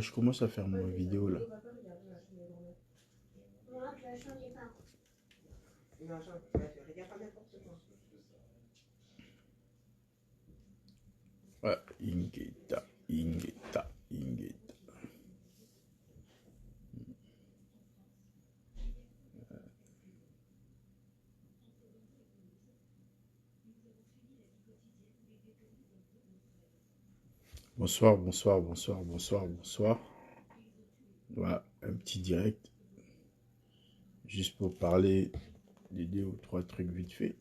Moi, je commence à faire ma vidéo là. Ouais, Ingeta, Ingeta, Ingeta. Bonsoir, bonsoir, bonsoir, bonsoir, bonsoir. Voilà, un petit direct. Juste pour parler des 2 ou 3 trucs vite fait.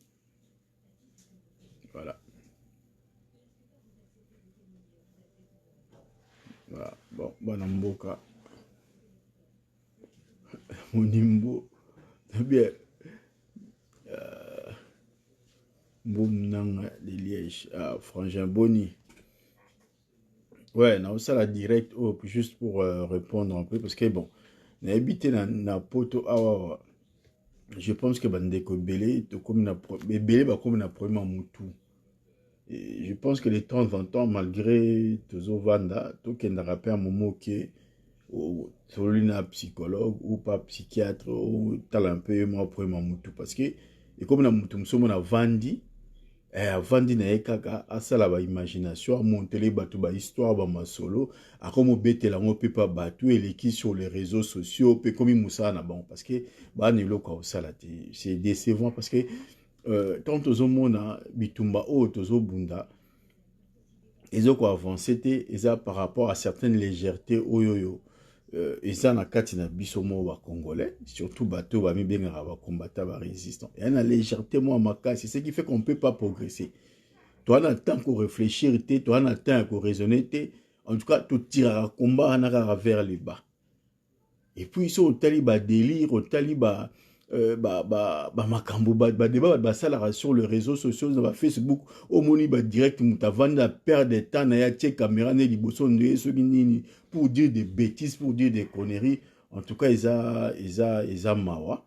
Voilà. Voilà. Bon, Banamboka. Monimbo. Bien. Boum les Lièges. Frangin Boni. Ouais, non, ça la direct. Oh, juste pour répondre un peu. Parce que bon, on a habité dans poto. Je pense que Bandeko Belé, Belé, comme on a problème en Moutou. Et je pense que de temps en temps, malgré Tozo Vanda, Token n'a rappelé un moment que un psychologue ou pas psychiatre ou tel un peu moi problème en Moutou. Parce que, et comme on a Moutou, on a Vandi, Vandi na ekaka, asala ba imagination, a monté les bateaux, ba histoire, ba masolo, a comme bête la mo peut pas bateau, et l'équipe sur les réseaux sociaux, peut comme Moussa na bon, parce que, bah, n'est lo quoi, ça là, c'est décevant parce que, tant tozo mona, bitumba o tozo bunda, ils ont quoi avancé, ils ont par rapport à certaines légèretés, oyoyo, ils ont na kati na bisomo wa congolais, surtout bateau, ba mi benga ba combattant, ba résistant. Il y a une légèreté, moi, ma c'est ce qui fait qu'on ne peut pas progresser. Toi, on a le temps qu'on réfléchir, toi, on a le temps qu'on raisonner, en tout cas, tu tires à combat, on a vers le bas. Et puis, ils sont au taliba délire, au taliba makambo, débat, ça, sur les réseaux sociaux, sur Facebook, au moni, direct, moutavanda, perdre de temps, na tche caméra, ne liboso, pour dire des bêtises, pour dire des conneries. En tout cas, ils ont mawa.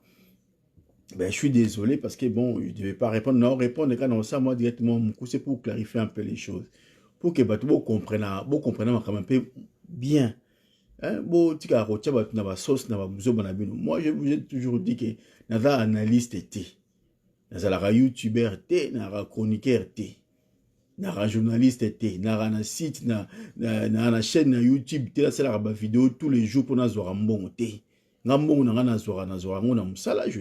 Ben, je suis désolé parce que bon, je ne devais pas répondre. Non, répondre quand ça, moi directement, c'est pour clarifier un peu les choses. Pour que vous compreniez quand même bien. Hein, bon, moi, je vous ai toujours dit que nous analyste était. Nous avons youtubeur était, nous avons chroniqueur était. Nous avons journaliste était. Nous avons un site, nous avons une chaîne YouTube, nous avons des vidéos tous les jours pour nous avoir un bon thé. Je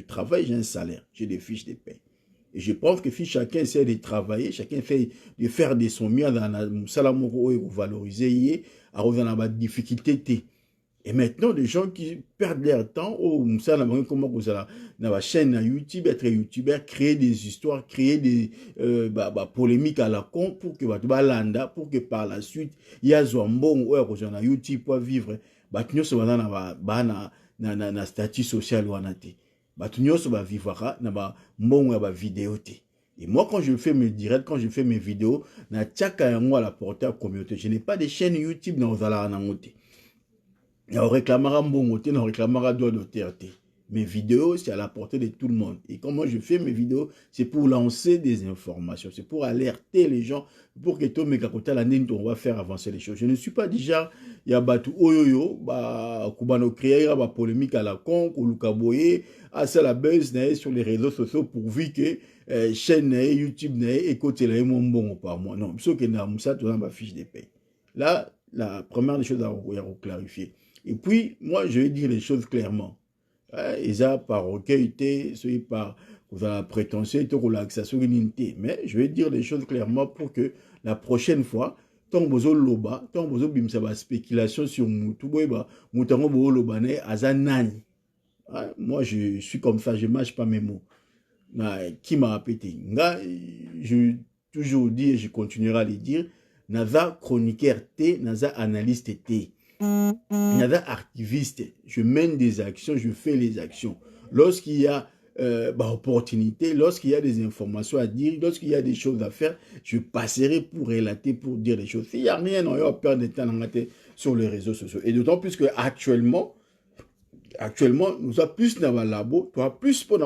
travaille, j'ai un salaire, j'ai des fiches de paie. Et je pense que si chacun essaie de travailler, chacun fait de faire de son mieux dans la salaire pour valoriser, à revenir dans la difficulté. Et maintenant, des gens qui perdent leur temps, comment vous allez dans la chaîne YouTube, être youtubeur, créer des histoires, créer des polémiques à la con pour que pour que par la suite, il y a un bon YouTube pour vivre. Na statut social wana te. Batu nyonso ba vivra na ba mbongo ya ba vidéo te. Et moi, quand je fais mes directs, quand je fais mes vidéos, na tchaka yango à la portée à la communauté. Je n'ai pas de chaîne YouTube dans ozala na ngote. Na réclamera mbongo te, na réclamera droit d'auteur te. Mes vidéos, c'est à la portée de tout le monde. Et comment je fais mes vidéos, c'est pour lancer des informations, c'est pour alerter les gens, pour que tout mekakota la nene, on va faire avancer les choses. Je ne suis pas déjà, il y a batu oyoyo, kubano créer ba polémique à la con, ou lukaboye, à ça la buzz sur les réseaux sociaux pourvu que chaîne YouTube écoutez la mon bon par mois. Non, ce que n'a ça tout dans ma fiche de paie. Là, la première des choses à clarifier. Et puis, moi, je vais dire les choses clairement. Ils ont par recueilité, celui par la prétention, mais je vais dire les choses clairement pour que la prochaine fois, tant bozo loba, tant bozo bimsa ba spéculation sur mutu boyba, mutango bo loba ne azanani. Moi je suis comme ça, je mâche pas mes mots. Qui m'a répété? Je toujours dit et je continuerai à le dire, naza chroniqueur T, naza analyste T. Naza activiste, je mène des actions, je fais les actions. Lorsqu'il y a opportunité, lorsqu'il y a des informations à dire, lorsqu'il y a des choses à faire, je passerai pour relater, pour dire les choses. S'il n'y a rien, on va perdre de temps sur les réseaux sociaux. Et d'autant plus que actuellement, nous avons plus dans le labo, tu as plus pour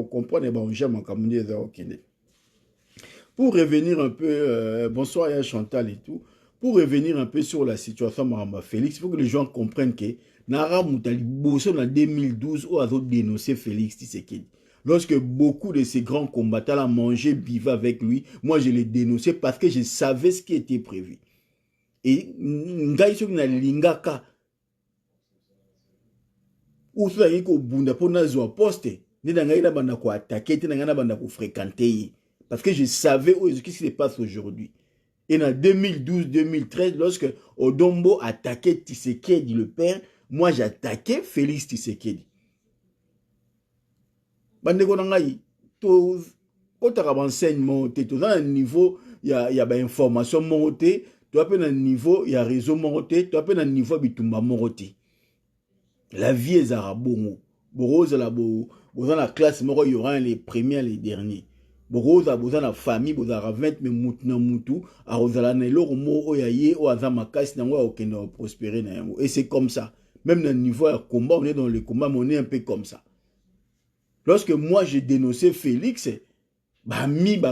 comprendre, et ben, j'aime en pour revenir un peu, bonsoir à Chantal et tout, pour revenir un peu sur la situation Maramba Félix, il faut que les gens comprennent que Nara Moutali Bosso en 2012 a dénoncé Félix Tshisekedi. Lorsque beaucoup de ces grands combattants là mangeaient, vivaient avec lui, moi je l'ai dénoncé parce que je savais ce qui était prévu. Et ngai soki na lingaka ou soki ko bunda po na zo poste, ne na ngai na banda ko attaquer, te na ngai na banda ko fréquenter parce que je savais ce qui se passe aujourd'hui. Et en 2012-2013, lorsque Odombo attaquait Tshisekedi, le père, moi j'attaquais Félix Tshisekedi. Bandeko nangai, to kotaka enseignement, to dans un niveau, il y a information monté, tu as un niveau, il y a réseau monté, tu as un niveau bitumba monté. La vie est arabongo. Boroza la dans la classe, il y aura les premiers, les derniers. Boroza boza na famille boza 20 mais mutu na mutu a rozala na eloko mo oyaye o azama kasi na ngwa okende prospérer na yango. Et c'est comme ça. Même dans le niveau de combat, on est dans le combat, mais on est un peu comme ça. Lorsque moi j'ai dénoncé Félix, bah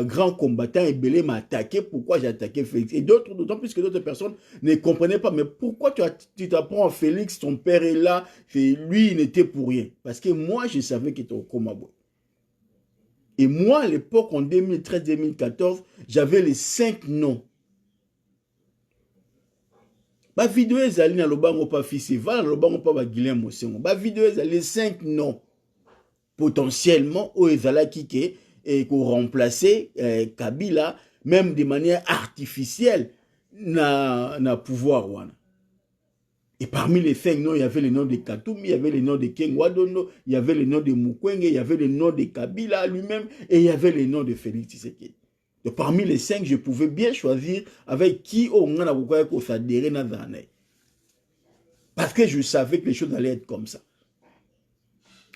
grand combattant et Belé m'a attaqué. Pourquoi j'ai attaqué Félix? Et d'autres, d'autant plus que d'autres personnes ne comprenaient pas. Mais pourquoi tu t'apprends à Félix, ton père est là, et lui il n'était pour rien? Parce que moi je savais qu'il était au coma. Et moi, à l'époque, en 2013-2014, j'avais les 5 noms. Ma vidéo est allée dans le bango pas festival, dans le bango pas Guilhem Mosengo. Ma vidéo est allée les 5 noms. Potentiellement, où ils allaient kicker et qu'on remplaçait Kabila, même de manière artificielle, na pouvoir. Wana. Et parmi les 5 noms, il y avait le nom de Katoumi, il y avait le nom de Kengwadono, il y avait le nom de Mukwege, il y avait le nom de Kabila lui-même, et il y avait le nom de Félix Tshisekedi. Donc parmi les 5, je pouvais bien choisir avec qui on a s'adhérer dans l'année. Parce que je savais que les choses allaient être comme ça.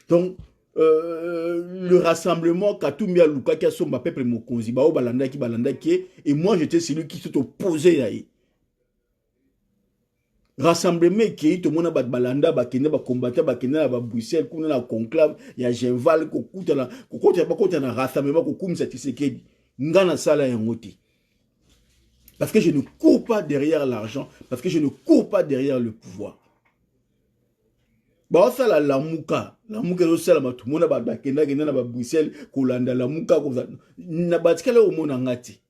Donc, le rassemblement Katoumi à Luka qui a son peuple Mokonzi, et moi j'étais celui qui s'est opposé à eux. Rassemblement qui tout le monde a balanda bakende ba combattre bakende ba Bruxelles kuna na conclave ya Genval ko kutana ko kota na rassemblement ko kumisa Tshisekedi ngana sala ya ngoti parce que je ne cours pas derrière l'argent, parce que je ne cours pas derrière le pouvoir. Ba sala la muka lo sala ba tout le monde ba bakenda na ba Bruxelles ko landa la muka ko na batikala o mona ngati.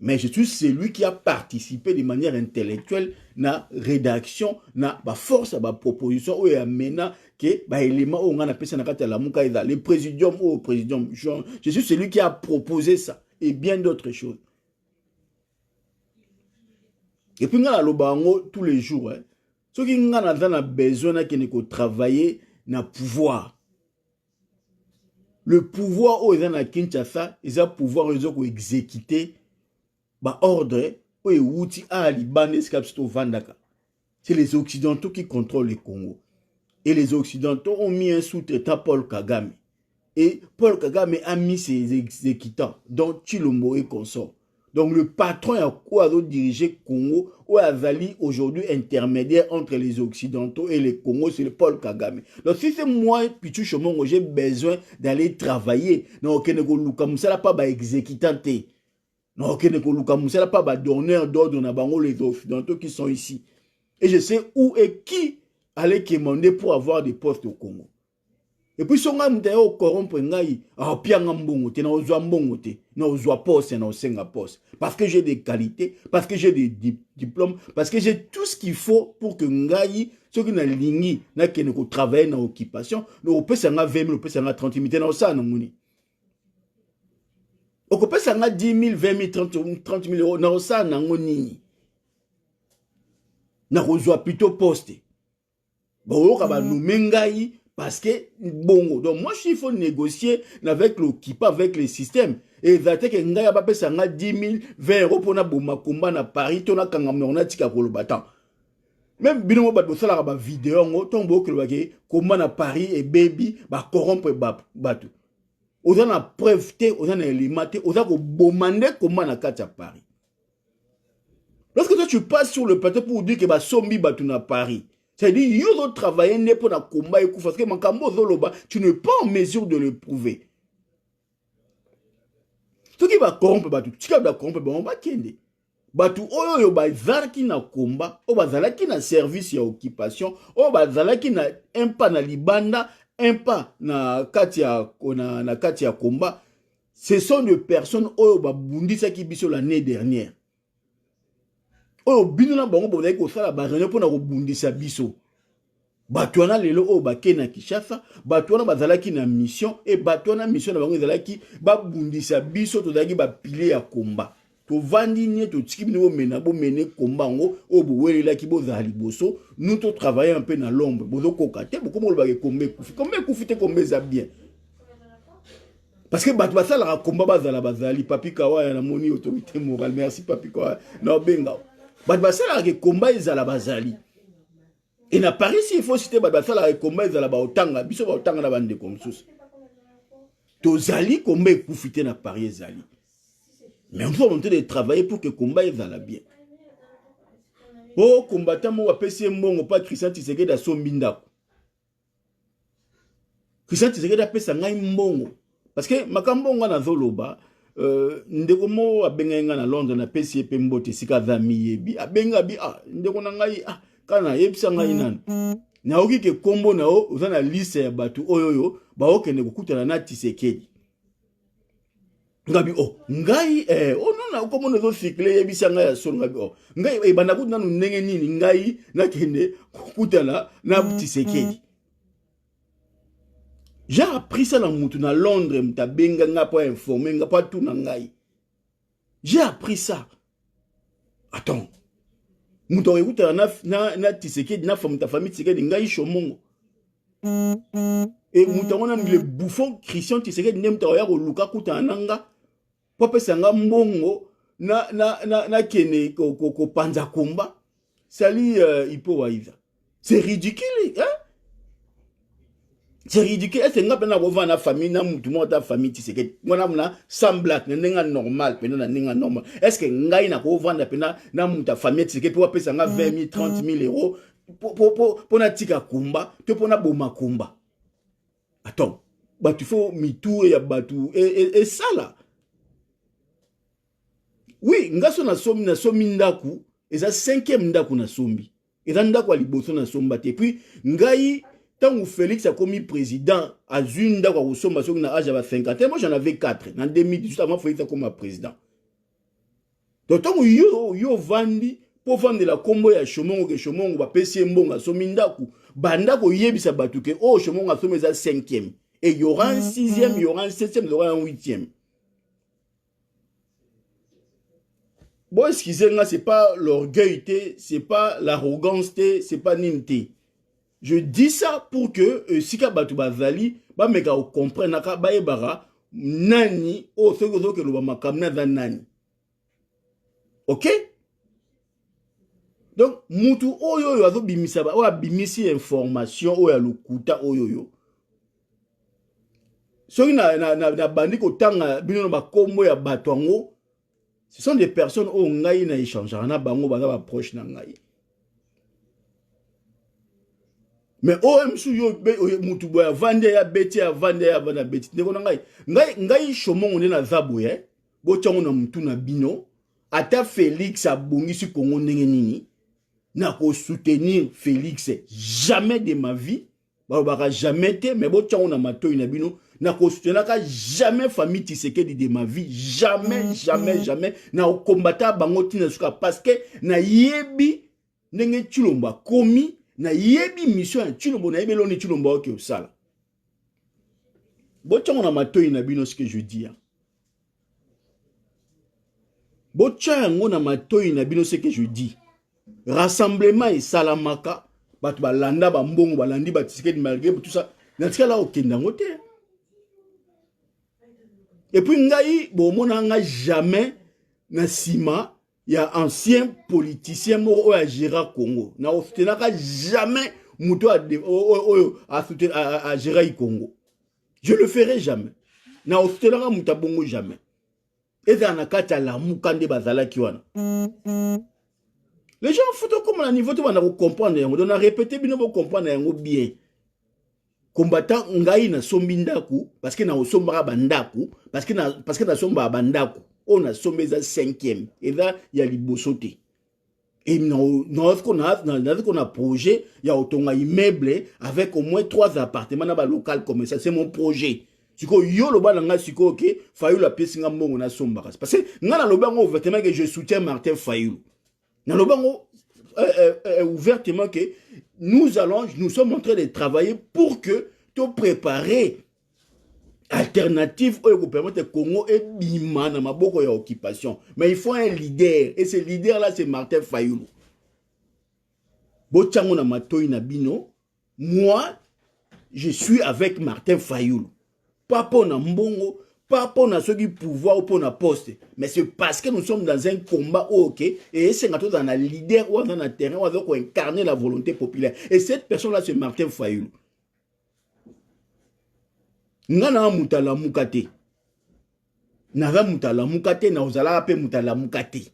Mais je suis celui qui a participé de manière intellectuelle na rédaction, na ba force, ba proposition, ou ya mena que ba élément où on a appelé ça na kata la muka le présidium ou présidium. Je suis celui qui a proposé ça et bien d'autres choses. Et puis on a lobango tous les jours. Ceux qui ont besoin de travailler na pouvoir. Le pouvoir où ils ont na Kinshasa, ils ont pouvoir ils ont exécuter. Ordre, c'est les Occidentaux qui contrôlent le Congo. Et les Occidentaux ont mis un sous-traitant Paul Kagame. Et Paul Kagame a mis ses exécutants, dont Chilombo et consort. Donc le patron a quoi diriger Congo, ou Azali aujourd'hui intermédiaire entre les Occidentaux et les Congo, c'est le Paul Kagame. Donc si c'est moi, Pichu Chomongo, j'ai besoin d'aller travailler, non, ça pas exécutant. Non, ok, ne pas de donneur d'ordre na bango les Occidentaux qui sont ici. Et je sais où et qui allait commander pour avoir des postes au Congo. Et puis, si on a un corrompre, parce que j'ai des qualités, parce que j'ai des diplômes, parce que j'ai tout ce qu'il faut pour que Ngaï, ceux qui n'ont ligné, qui ne travaillent dans l'occupation, on peut s'en 20 000, on peut s'en 30 000, on ça, non, on peut s'en 10 000, 20 000, 30 000 euros, non, ça, non, nini. On doit plutôt poster. Bon, on va nous mengaï. Parce que, bon, donc moi, il faut négocier avec l'OKIPA, avec les systèmes. Et il que Ngaya Bape Sanga 10 000, 20 euros pour na Bouma Kumba na Paris, ton a Kangamona Tika Kolobatan. Même Binomo Bato Sala ba vidéo, on tombe que le Kumba na Paris et baby, ba corrompre Batu. On a preuve, on a élimaté, on a bomandé Kumba na Katia Paris. Lorsque toi tu passes sur le plateau pour dire que ba Sombi Batu na Paris, c'est-à-dire, il y a travailler pour la combat et parce que tu n'es pas en mesure de le prouver. Ce qui va corrompre, on va kende. batu oyo bazalaki na komba, oyo bazalaki na service ya occupation, oyo bazalaki na un pas na libanda, un pas na kati ya komba. Ce sont des personnes oyo babundisaki biso l'année dernière. Oyo bino na bango bozali kosala ba réunion pona kobundisa biso. Bato wana lelo oyo bake na Kinshasa, bato wana bazalaki na mission, et bato wana mission na bango ezalaki babundisa biso tozalaki ba pile ya komba. To vandi nie to tiki bino mena bo mene komba ngo oyo bowelelaki bozala liboso, nous to travailler un peu na l'ombre, bozo kokate, boko mo ba kombe kufi. Kombe kufi te kombe za bien. Parce que bato basala komba bazali Papi Kawa na moni autorité morale. Merci Papi Kawa. Na benga. Bato basala ke komba ezala bazali. Et na Paris, il faut citer Badbasala et combat za la baotanga, biso baotanga na bande comme ça. Tozali combat ekufite na Paris zali. Mais on doit monter de travailler pour que combat ezala bien. Oh combattant mo apesi mbongo pa Christian Tshisekedi da sombinda. Christian Tshisekedi apesa ngai mbongo parce que makambongo na zoloba ndeko mo abenga nga na Londres na pesi pe mbote sika zami yebi abenga bi ndeko na ngai kana yebisa ngai nani na oki ke kombo na o uza na liste ya batu oyoyo ba okende kokutana na Tshisekedi ngabi ngai non na kombo na zo cycle yebisa ngai ya son ngabi ngai banda kutana no ndenge nini ngai na kende kokutana na Tshisekedi. J'ai appris ça na Londres mtabenga nga po informer nga po tout na ngai. J'ai appris ça. Attends. Muto ekuta na Tshisekedi na famille Tshisekedi ngai shomongo. Et muto ngona le bouffon Christian Tshisekedi nem ta ya ko luka kuta nanga po pesa nga mbongo na kene ko panza komba. Sali ipo waiza. C'est ridicule, hein? C'est ridicule. Est-ce que nga pena na famille na mutu mo ta famille Tshisekedi. Ngona mna samblat nenga normal pena na nenga normal. Est-ce que ngai na ko vendre pena na mutu famille Tshisekedi pour pesa nga 20 000 30 000 euros pour na tika kumba, to pour na boma kumba. Attends. Bah tu faut mitou ya batu et ça là. Oui, nga so na somi ndaku, eza 5e ndaku na sombi. Eza ndaku ali boso na somba te. Puis ngai tant que Félix a commis président, à Zunda, quand vous sommes à l'âge de 50 ans, moi j'en avais 4. En 2010, juste avant Félix a commis président. Donc, tant que yo vandi, pour vendre la combo ya Chomongo, que Chomongo va payer un bon à Somindaku, Bandako yebisa batuke, oh Chomongo a sommet à 5e. Et il y aura un 6e, il y aura un 7e, il y aura un 8e. Bon, excusez-moi, c'est pas l'orgueil, c'est pas l'arrogance, c'est pas n'imté. Je dis ça pour que sika batu bazali ba meka o comprendre ka ba ebara nani o soko ke lo ba makamna za nani. OK? Donc mutu oyo azo bimisa ba o bimisi information o ya lukuta oyo. So na bandi ko tanga bino ba kombo ya batu ango. Ce sont des personnes o ngai na échanger na bango ba proche na ngai. Mais OMSU yo mutu boya vande ya beti ya vande ya bana beti ndeko ngai shomongo ne na zabu bo tsango na mutu na bino ata Félix abongisi Kongo ndenge nini na ko soutenir Félix jamais de ma vie ba jamais te mais bo tsango na matoi na bino na ko soutenir ka jamais famille Tshisekedi de ma vie jamais na ko combattre bango tina suka parce que na yebi ndenge Tshilombo komi na yebi mission ya Tshilombo na yebi loni Tshilombo oke osala. Bochango na matoi na bino ce que je dis. Bochango na matoi na bino ce que je dis. Rassemblement et salamaka batu balanda ba mbongo balandi ba Tshisekedi malgré tout ça. Na tika la okenda ngote. Et puis ngai bo mona nga jamais na sima il y a ancien politicien moko oya gérer Congo. Na ostenaka jamais muto a gérer Congo. Je le ferai jamais. Na ostenaka muta bongo jamais. Et dans la kata la mukande bazala kiwana. Les gens foutent comme à niveau tu vas comprendre yango. On a répété bien pour comprendre yango bien. Combattant ngai na sombi ndaku parce que na osombara bandaku parce que na somba bandaku. on a somme eza 5e. Et là, il y a libosote. Et nous qu'on a projet, il y a autant immeuble avec au moins 3 appartements dans le local comme ça. C'est mon projet. Si ko yo lo ba nga siko ok Fayulu la pièce nga mbongo na somba parce que nga na lo bango ouvertement que je soutiens Martin Fayulu. Na lo bango ouvertement que nous sommes en train de travailler pour que te préparer alternative qui permettre le Congo et bima na maboko ya occupation. Mais il faut un leader et ce leader là c'est Martin Fayulu. Bochango na matoi na bino, moi je suis avec Martin Fayulu. Pas pour na mbongo, pas pour na ceux qui pouvoir ou pour na poste, mais c'est parce que nous sommes dans un combat ok et c'est dans un leader ou dans un terrain où on incarner la volonté populaire. Et cette personne là c'est Martin Fayulu. Ngana mutala mukate. Naza mutala mukate na ozala ape mutala mukate.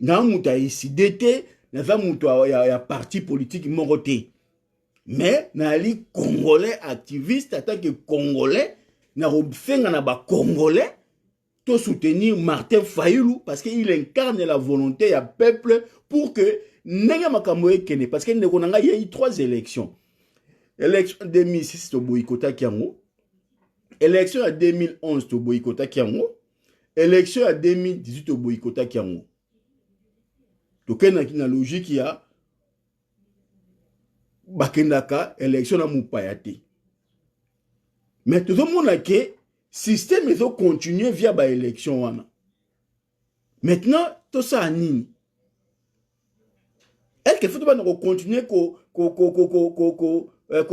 Na muta isidete, naza muta ya parti politique moroté. Mais nali congolais activiste en tant que congolais na robfenga na ba congolais to soutenir Martin Fayulu parce qu'il incarne la volonté du peuple pour que n'enga makambo ekene parce que ndeko nanga il y a eu 3 élections. Élection 2006 to boycota kiango. Élection à 2011 to boycota kiango. Élection à 2018 to boycota kiango. To kena kina logique ya bakendaka élection na mupayate. Mais tout le monde a que système est continuer via ba élection wana. Maintenant tout ça a nini. Est-ce qu'il faut pas continuer ko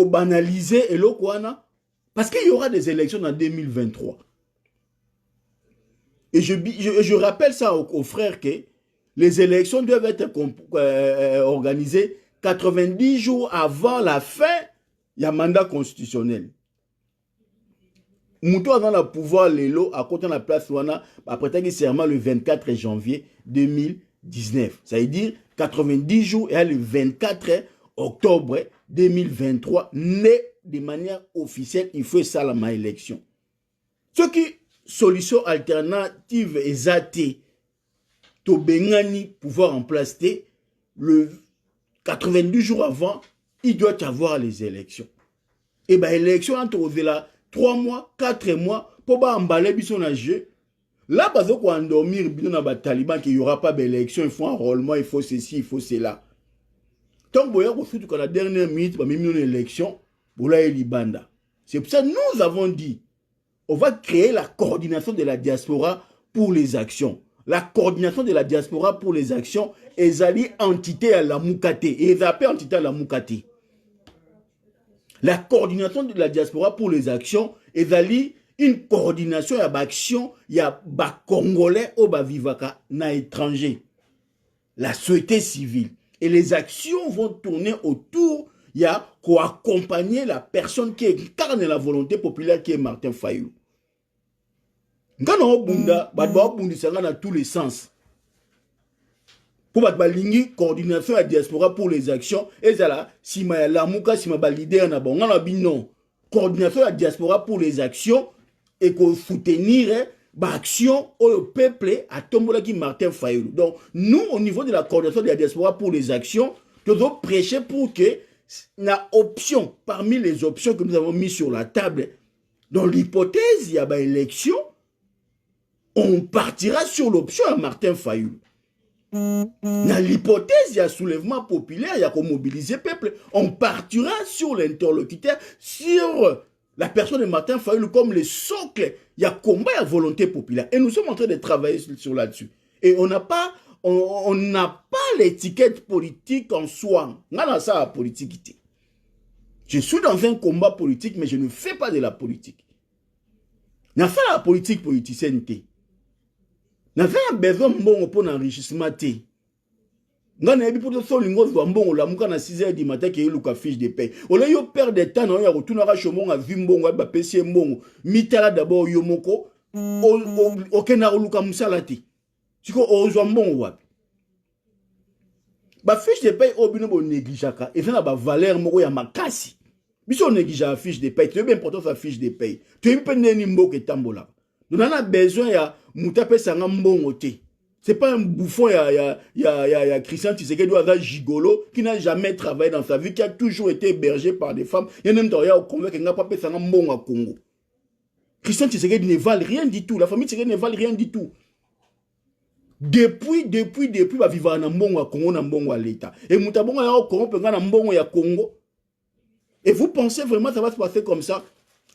banaliser et l'autre wana parce qu'il y aura des élections en 2023. Et je rappelle ça aux frères que les élections doivent être organisées 90 jours avant la fin du mandat constitutionnel. Moutou a le pouvoir l'élo à côté de la place Wana après serment le 24 janvier 2019. Ça veut dire 90 jours et le 24 octobre 2023 né de manière officielle, il faut ça la élection. Ce qui solution alternative est to bengani pouvoir en place le 90 jours avant, il doit y avoir les élections. Et bien, élection entre là 3 mois, 4 mois, pour pas emballer bison à jeu. Là, parce qu'on va endormir bison à Taliban qu'il n'y aura pas d'élection, il faut un enrôlement, il faut ceci, il faut cela. Tant que la dernière minute, il y a une élection, c'est pour ça que nous avons dit, on va créer la coordination de la diaspora pour les actions. La coordination de la diaspora pour les actions est alliée entité à la Moukate. Et ils appellent entité à la Moukate. La coordination de la diaspora pour les actions est alliée une coordination à l'action, il y a des Congolais au Bavivaka na étranger. La société civile. Et les actions vont tourner autour, il y a qu'à accompagner la personne qui incarne la volonté populaire qui est Martin Fayulu. Quand on bunda, ça dans tous les sens. Pour battre coordination à la diaspora pour les actions, et ça là, si ma la mouka, si ma leader na bon, on a non. Coordination à la diaspora pour les actions et qu'on soutenir l'action au peuple à tombola qui Martin Fayulu. Donc, nous, au niveau de la coordination de la diaspora pour les actions, nous devons prêcher pour que la option, parmi les options que nous avons mises sur la table, dans l'hypothèse, il y a une élection, on partira sur l'option à Martin Fayulu. Dans l'hypothèse, il y a soulèvement populaire, il y a qu'on mobilise le peuple. On partira sur l'interlocuteur, sur la personne de Martin Fayulu comme le socle. Il y a combat à volonté populaire. Et nous sommes en train de travailler sur là-dessus. Et on n'a pas l'étiquette politique en soi. On a ça à politique. Je suis dans un combat politique, mais je ne fais pas de la politique. On a fait la politique politicienne. On a besoin de bon pour l'enrichissement. On a besoin de bon la mouka na 6h du matin qui est le fiche de paye. On a eu perdre de temps, on a retourné à Chomon à Vimbongo, à PC Mbongo, Mitala d'abord Yomoko, au Kenaro Luka Moussalati. Tu vois, au Zambon wap. Ba fiche de paye au bino négligaka. Et ça n'a pas valeur moko ya makasi. Biso néglige la fiche de paye. Tu es bien important sa fiche de paye. Tu es bien ni mboke tambola. On a besoin ya Moutape Sanga Mbongote. C'est pas un bouffon, il y a Christian Tshisekedi ou un gigolo qui n'a jamais travaillé dans sa vie, qui a toujours été hébergé par des femmes. Il y a même au Congo qui n'a pas fait Sanga Mbongo à Congo. Christian Tshisekedi ne valent rien du tout. La famille Tshisekedi ne valent rien du tout. Depuis, va vivre en Mbongo à Congo, en Mbongo à l'État. Et Moutabongo ya au Congo, en Mbongo ya Congo. Et vous pensez vraiment que ça va se passer comme ça?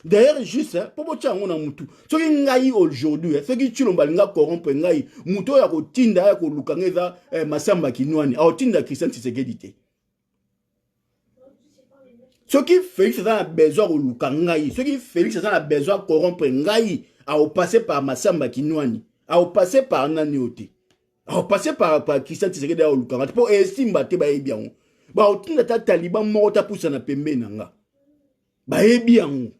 D'ailleurs, juste, pour vous dire, on a moutou. Ce qui est aujourd'hui, ce qui est corrompu, moutou ya ko tinda ya ko lukangeza Masamba Kinwani, a tinda Christian Tshisekedi. Ce qui Félix a besoin de lukangai, ce qui Félix a besoin de corrompre ngai, a passer par Masamba Kinwani, a passer par Naniote, a passer par Christian Tshisekedi a lukanga. Pour estimer ba te ba bien. Ba o tinda ta taliban moko ta poussa na pembe nanga. Ba bien.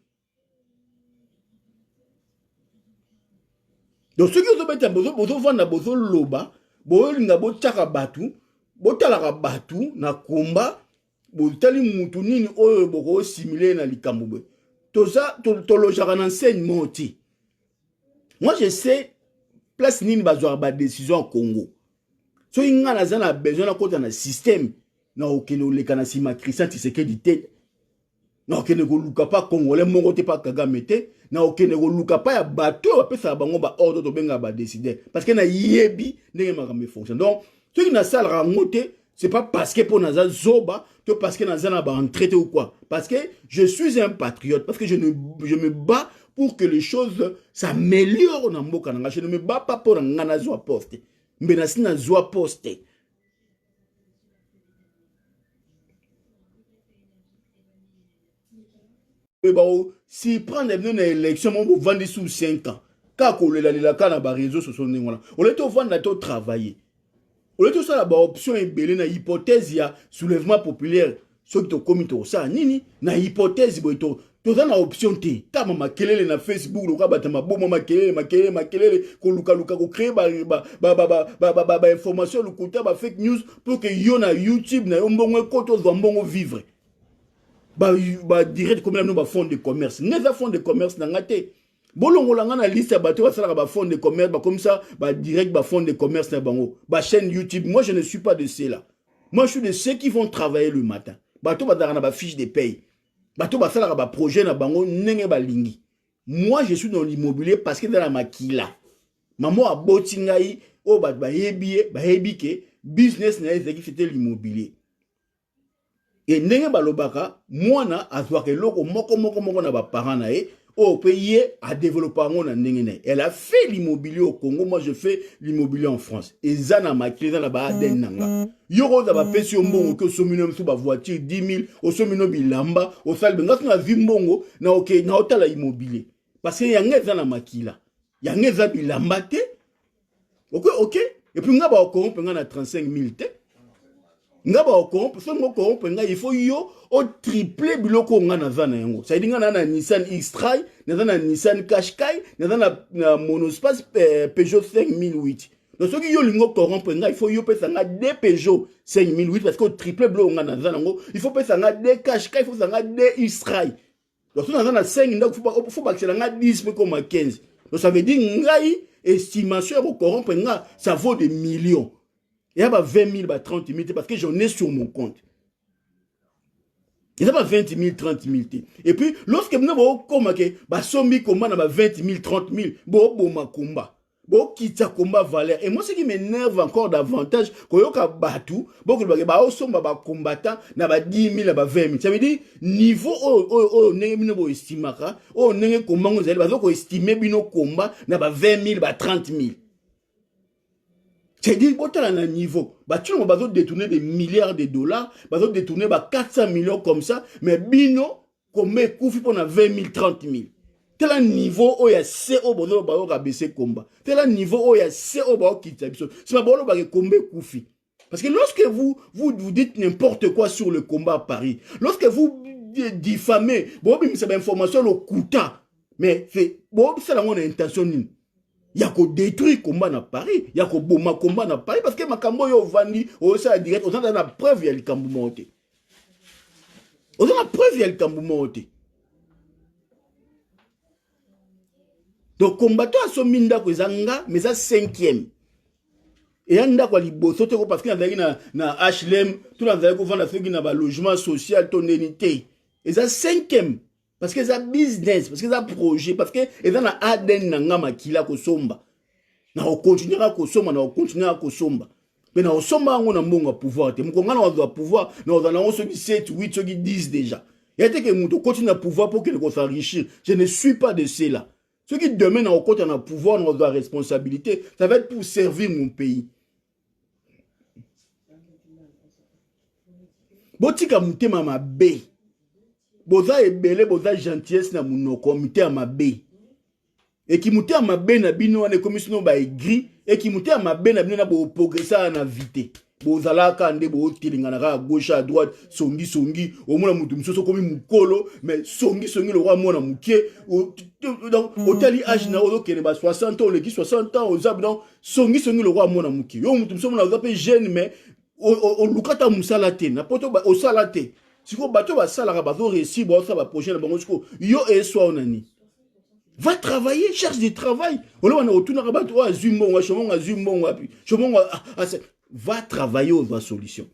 Donc, ceux qui ont besoin de vendre bozo loba, bozo linga bo tchaka batu, bo talaka batu na komba, bo tali mutu nini oyo boko simulé na likambo. Tout ça, to lojaka na enseignement ti. Moi, je sais, place nini bazwa ba décision au Congo. So inga na zana besoin na kota na système, na okeno leka na sima Christian Tshisekedi te. Na okene ko luka pa Congolais mongo te pa Kagame te. Na okene ko luka pa ya bateau apesa bango ba ordre to benga ba décider parce que na yebi ndenge makambe fonctionne. Donc ceux qui na sala ngote c'est pas parce que pour naza zoba to parce que naza na ba retraité ou quoi, parce que je suis un patriote, parce que je me bats pour que les choses s'améliorent na mboka nanga. Je ne me bats pas pour ngana zo poste mais na sina zo poste. Si prend une élection, on va vendre sous 5 ans. Quand on a les réseaux sociaux, on est au vendre à travailler. On est au ça la option est belle na hypothèse ya soulèvement populaire. Ceux qui ont commis ça, nini na hypothèse boito. Tu as une option T. Ta mama kelele na Facebook, le kaba tama bo mama kelele ko luka ko créer ba information le côté ba fake news pour que yo na YouTube na mbongo koto zo mbongo vivre. Direct comme nous fonds de commerce. Nous avons fonds de commerce dans la tête. Bolongo langa na liste bateau va faire fonds de commerce comme ça direct fonds de commerce na bango. Chaîne YouTube. Moi je ne suis pas de ceux-là. Moi je suis de ceux qui vont travailler le matin. Bateau va dans la fiche de paye. Bateau va faire un projet na bango nenge balingi. Moi je suis dans l'immobilier parce que dans la makila. Maman a botingai o ba hebike business na ezaki c'était l'immobilier. Et ndenge balobaka mwana azwaka eloko moko na ba parents na ye o payer à développer na ndenge na. Elle a fait l'immobilier au Congo, moi je fais l'immobilier en France. Et zana makile na ba aden nanga. Yoro za ba pesi mbongo ke sominum su ba voiture 10 000 au somino bilamba au salbe ngasu na vimbongo na OK na otala immobilier. Parce que yanga zana makila. Yanga za bilamba te. OK. Et puis nga ba Congo penga na 35 000 te. Ngaba okompo so ngoko openga il faut yo o triple biloko ngana zana yango. Ça dit ngana na Nissan X-Trail, na Nissan Qashqai, na monospace Peugeot 5008. Donc ce qui yo lingo corrompenga il faut yo pesa nga des Peugeot 5008 parce que triple biloko ngana zana yango, il faut pesa nga des Qashqai, il faut pesa nga des X-Trail. Donc so na 5 ndako faut ba nga 10 mais comme 15. Donc ça veut dire ngai estimation au corrompenga ça vaut des millions. Il y a 20 000, 30 000, parce que j'en ai sur mon compte. Il y a 20 000, 30 000. Et puis, lorsque nous avons commencé, sombi combat, 20 000, 30 000, ma combat. Kita combat valeur. Et moi, ce qui m'énerve encore davantage, quand il y a battu, combattant, 10 000, 20 000. Ça veut dire, niveau, n'est-ce estimaka, n'est-ce comment vous allez estimer bino combat, 20 000, 30 000. C'est dire que à un niveau, tu vas détourner des milliards de dollars, tu vas détourner 400 millions comme ça, mais bino, comme koufi pour 20 000, 30 000. Tel un niveau où il y a CO bono ba yo baisser combat. Tel un niveau où il y a CO ba quitter biso. C'est pas bolo ba combat koufi. Parce que lorsque vous dites n'importe quoi sur le combat à Paris, lorsque vous diffamez, bon c'est information le kuta. Mais c'est bon c'est la mon intention. Il y a qu'à détruire le combat à Paris. Il y a qu'à bomber le combat à Paris. Parce que ma cambo yo vandi, on a direct, on a la preuve, il y a le cambo monté. On a la preuve, il y a le cambo monté. Donc, combattant à son minda, mais ça 5e. Et il y a des liboso, parce qu'il y a na HLM, tout le monde a un logement social, ton unité. Et ça 5e. Parce que ça business, parce que ça projet, parce que il y a un ADN nangama qui l'a kosomba. Na on continue à kosomba, na on continue à kosomba. Mais na osomba on a mon pouvoir. Te mkonga na on pouvoir, na on a 7, 8, 10 déjà. Il y a des gens qui continuent à pouvoir pour qu'ils s'enrichissent. Je ne suis pas de ceux-là. Ceux qui demain na on continue à pouvoir, na on a responsabilité, ça va être pour servir mon pays. Botika mutema mabe. Boza ebele, boza gentillesse na munoko, mutema mabe. Et qui mute à ma benne à bino à commission ba gris et qui mute à ma benne à bino na bo progresser na vite. Bozala kande bo tilingana à gauche à droite songi au moins mutu msoso comme mukolo mais songi le roi mona mukie donc hôtel âge na odo kene ba 60 ans le qui 60 ans aux abdon songi le roi mona mukie yo mutu msoso na zape jeune mais au lukata musala te na poto ba au salate siko bato ba sala ba zo réussir ba ça ba projet na bango siko yo et soit onani. Va travailler, cherche du travail. Va travailler aux solutions.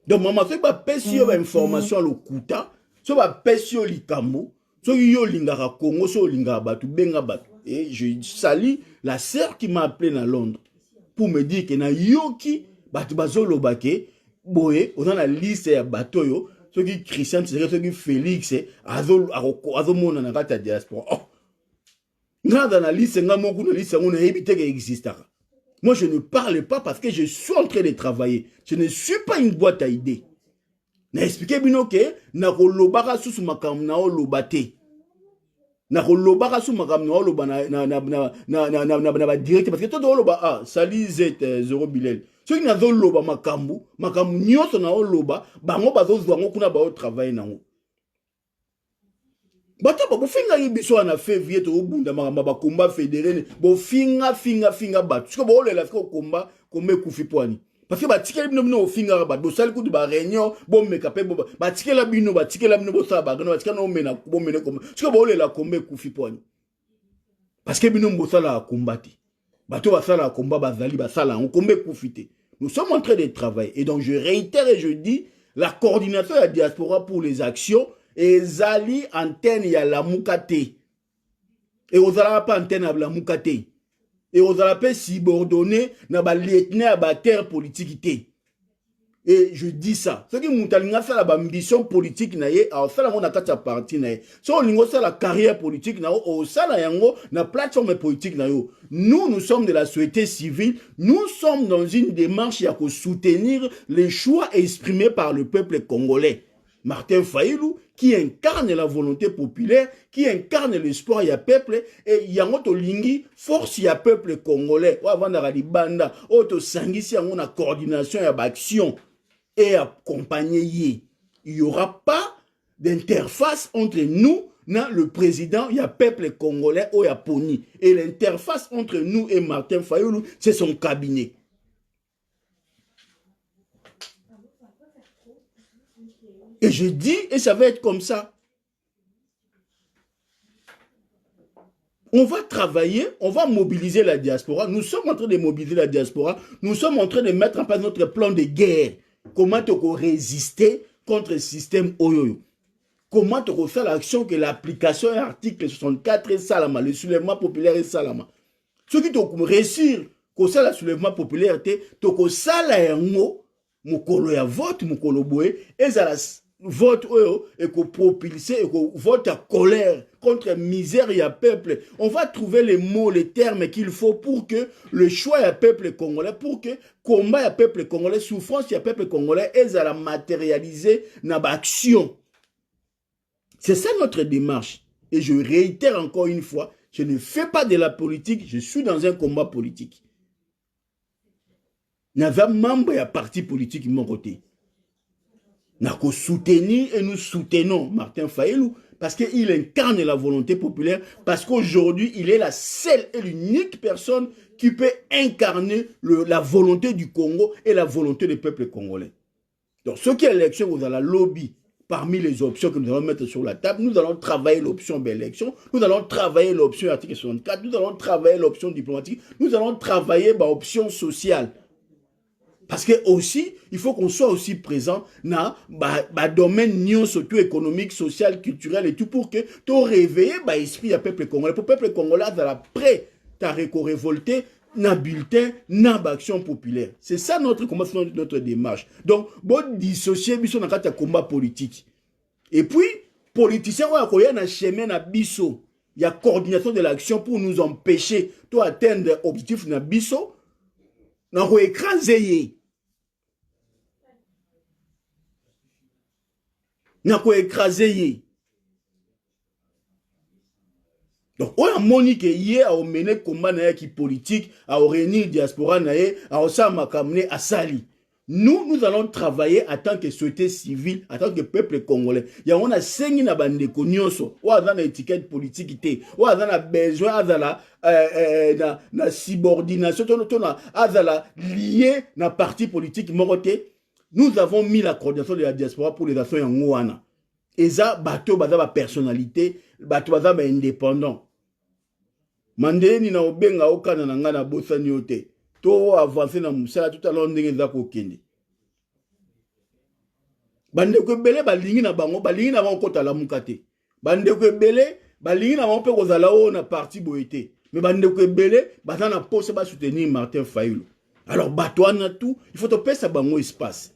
Donc, maman, fait pas pèse information le kuta, so va pèse likambo, so yo lingara Congo, so lingara batu, benga batu. Et je salue la sœur qui m'a appelé dans Londres pour me dire que na yoki batu bazolo bake, boye, on a la liste ya batoyo. Ceux qui Christian, ceux qui Félix, azo mona na kata diaspora. Oh, dans la liste, on a évité qu'elle existe. Moi, je ne parle pas parce que je suis en train de travailler. Je ne suis pas une boîte à idées. Na expliqué bino que na kolobaka susu makam na olobate. Na kolobaka susu makam na oloba na direct parce que tout oloba ah sali z 0 bilel. Ceux qui n'ont loba makambu nyoso na oloba, bango bazo zwango kuna ba travailler nango. Bato ba bofinga yibiso na février to bunda makamba ba combat fédéré, bo finga bato. Parce que bo lela fiko combat comme kufi poani. Parce que ba tikela bino bino finga ba do sali ku ba réunion, bo mekape bo ba tikela bino bo sa ba gano ba tikela no mena bo mena comme. Parce que bo lela combat kufi poani. Parce que bino mbo sala combattre. Bato ba sala combat bazali ba sala on combat kufite. Nous sommes en train de travailler. Et donc, je réitère et je dis, la coordination de la diaspora pour les actions est Zali antenne ya la Mukate. Et aux Alapes antenne à la Mukate. Et aux Alapes subordonnés na ba lieutenant à ba terre politique. Et je dis ça. Ce qui m'a fait la ambition politique, alors ça, on a quatre parties. Si on a la carrière politique, on a la plateforme politique. Nous sommes de la société civile. Nous sommes dans une démarche pour soutenir les choix exprimés par le peuple congolais. Martin Fayulu, qui incarne la volonté populaire, qui incarne l'espoir du peuple, et Yangoto Lingi, force du peuple congolais. Avant d'aller banda, auto sangisi, on a coordination et action. Et accompagner. Il n'y aura pas d'interface entre nous et le président, il y a peuple congolais ou Pony. Et l'interface entre nous et Martin Fayulu, c'est son cabinet. Et je dis, et ça va être comme ça. On va travailler, on va mobiliser la diaspora. Nous sommes en train de mobiliser la diaspora. Nous sommes en train de mettre en place notre plan de guerre. Comment tu peux résister contre le système Oyoyo? Comment tu peux faire l'action que l'application et l'article 64 est Salama, le soulèvement populaire est Salama. Ce qui te réussir, que ça, le soulèvement populaire, tu peux ça la yango, mukolo ya vote, mukolo boé, et ça la vote et que propulser, et que vote à colère contre misère et à peuple. On va trouver les mots, les termes qu'il faut pour que le choix à peuple congolais, pour que combat à peuple congolais, souffrance à peuple congolais, et ça la matérialiser dans l'action. C'est ça notre démarche. Et je réitère encore une fois, je ne fais pas de la politique, je suis dans un combat politique. Il y avait un membre et un parti politique de mon côté. Nous avons soutenu et nous soutenons Martin Fayulu parce qu'il incarne la volonté populaire, parce qu'aujourd'hui, il est la seule et l'unique personne qui peut incarner la volonté du Congo et la volonté du peuple congolais. Donc, ce qui est l'élection, vous avez la lobby parmi les options que nous allons mettre sur la table, nous allons travailler l'option élection, nous allons travailler l'option article 64, nous allons travailler l'option diplomatique, nous allons travailler l'option sociale. Parce que aussi, il faut qu'on soit aussi présent dans le domaine socio-économique, social, culturel et tout pour que tu réveilles l'esprit du peuple congolais. Pour le peuple congolais, prêt à révolter dans le bulletin, dans l'action populaire. C'est ça notre combat, notre démarche. Donc, bon, dissocier dans le combat politique. Et puis, politiciens, il y a un chemin à biso. Il y a coordination de l'action pour nous empêcher d'atteindre l'objectif de biso. Nous avons écrasé. Nous avons écrasé. Donc, on a moni que hier a mené combat qui politique, a réunir diaspora a osama kamne à Sali. Nous allons travailler en tant que société civile, en tant que peuple congolais. Il y a on a 5 na bande konyoso, ou a dans étiquette politique té, ou a dans besoin na subordination, a lié na parti politique moroté. Nous avons mis la coordination de la diaspora pour les actions en Ngouana. Et ça, bateau baza personnalité, bateau baza indépendant. Mandeni na obenga okana na ngana bosani yote. To avancer na musala tout à l'heure ndenge za kokende. Bande ko belé balingi na bango kota la mukate. Bande ko belé balingi na bango pe kozala o na parti boité. Mais bande ko belé baza na poste ba soutenir Martin Fayulu. Alors bateau na tout, il faut to pesa bango espace.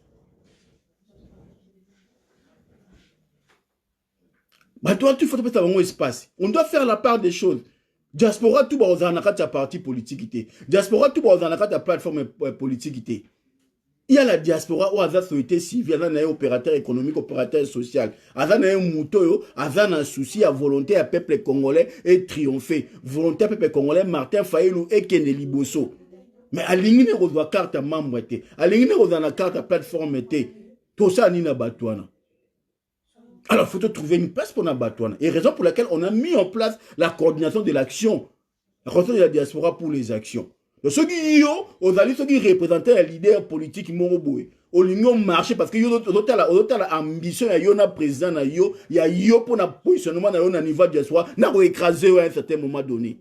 Bateau tout, il faut to pesa bango espace. On doit faire la part des choses. Diaspora tout ba ozana kati ya parti politique. Diaspora tout ba ozana kati ya plateforme politique. Il y a la diaspora où la société civile, il y a un opérateur économique, opérateur social. Il y a un mouton, il y a un souci à volonté à peuple congolais et triompher. Volonté à peuple congolais, Martin Fayulu et Kene Liboso. Mais à l'ingénieur, on doit carte à membre. À l'ingénieur, on a carte à plateforme. Tout ça, ni na batouana. Alors, il faut trouver une place pour la batouana. Et raison pour laquelle on a mis en place la coordination de l'action. La coordination de la diaspora pour les actions. Donc, ceux qui représentaient un leader politique Moroboué, au lieu de marcher parce que y a l'ambition, il y a un président, il y a un pour un positionnement au niveau de diaspora, il y a écrasé à un certain moment donné.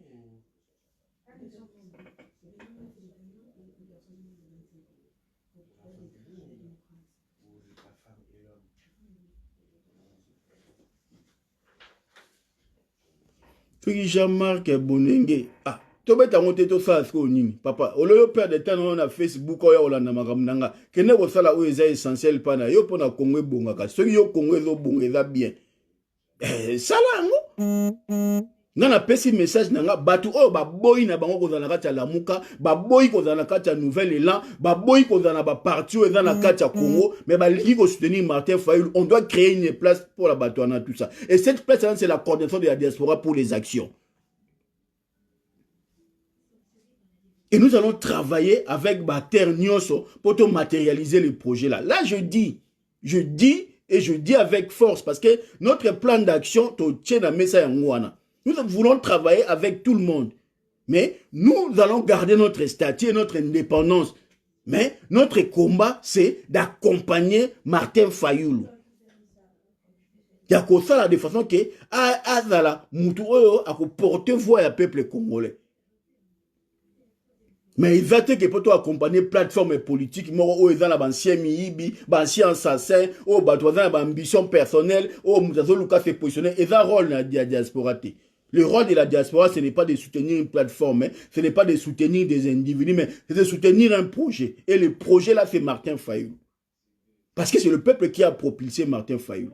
Jean-Marc Bonengue. Ah, tu as monté tout ça, papa. Au lieu de perdre de temps, on a Facebook, on a Namagamnanga. Que ne vous là où est essentiel, pana, yo pour na Congo bongaka. Ceux qui ont Congo, ils ont bongé bien. Ça là, non? Nana pesi message nanga batu oh ba boy na bango kozana kati ya Lamuka, ba boy kozana kati ya Nouvel Élan, ba boy kozana ba parti ozana kati ya Congo, mais ba liki ko soutenir Martin Fayulu, on doit créer une place pour la batouana tout ça. Et cette place c'est la coordination de la diaspora pour les actions. Et nous allons travailler avec Terre Nyonso pour te matérialiser le projet là. Là je dis et je dis avec force parce que notre plan d'action te tient à messa ngwana. Nous voulons travailler avec tout le monde. Mais nous allons garder notre statut et notre indépendance. Mais notre combat, c'est d'accompagner Martin Fayulu. Il y a que ça de façon que Azala Moutouro a porté voix à peuple congolais. Mais il va te pour accompagner plateforme politique, où ils ont l'ancien Miibi, l'ancien assassin, où ils ont l'ambition personnelle, où ils ont se positionner. Ils ont un rôle dans la diaspora. Le rôle de la diaspora, ce n'est pas de soutenir une plateforme, ce n'est pas de soutenir des individus, mais c'est de soutenir un projet. Et le projet là, c'est Martin Fayulu. Parce que c'est le peuple qui a propulsé Martin Fayulu.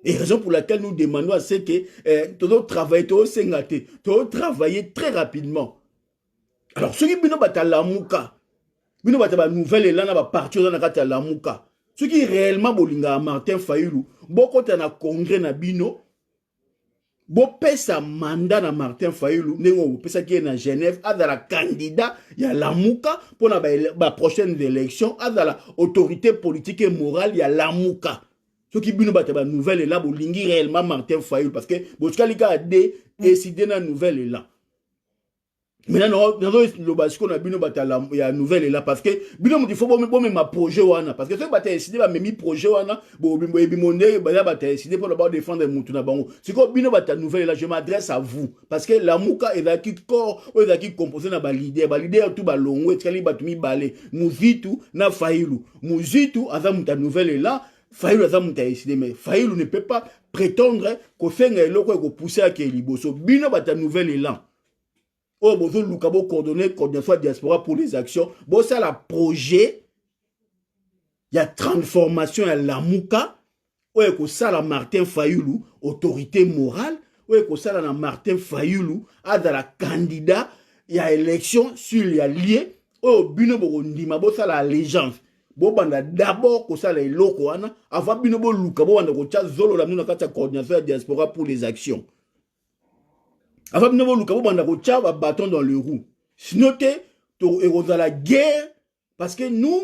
Et raison pour laquelle nous demandons à ce que tu dois travailler très rapidement. Alors, ceux qui ont la mouka, ils ont la nouvelle élan, ils ont parti dans la mouka. Ceux qui réellement ont Martin Fayulu, beaucoup de congrès na bino, beaucoup de mandat na Martin Fayulu, beaucoup de qui est à Genève, à la candidat, il y a la mouka pour la prochaine élection, à la autorité politique et morale, il y a la mouka. Ceux qui ont la nouvelle élan, ils ont réellement Martin Fayulu, parce que Bouskalika a décidé dans la nouvelle élan. Maintenant, le basco na bino bata la nouvelle est là parce que bino il faut bon ma projet wana parce que ce bata décidé ba memi projet wana bo bimonde bata décidé pour d'abord défendre mutu na bango. C'est quoi bino bata nouvelle est là, je m'adresse à vous parce que la muka est là qui corps est là qui composé na ba leader tout ba longo et kali batumi balé muzitu na failu muzitu aza muta nouvelle est là. Failu aza muta décidé mais Failu ne peut pas prétendre ko fenga eloko ko pousser à Keliboso bino bata nouvelle est là. Oh, bonjour, Lucabo coordonné, coordination diaspora pour les actions. Bon, ça, la projet, il y a transformation à la Mouka. Ouais, que ça, la Martin Fayoulou, autorité morale. Ouais, que ça, la Martin Fayoulou, a dans la candidat, il y a élection sur les alliés. Oh, bino ndima, bon, ça, la allégeance. Bon, banda d'abord, que ça, les locaux, avant bino bo Lucabo, banda ko tcha zolo, la mouna kata coordination diaspora pour les actions. Avant de nous bâton dans le roue. Sinon, dans la guerre, parce que nous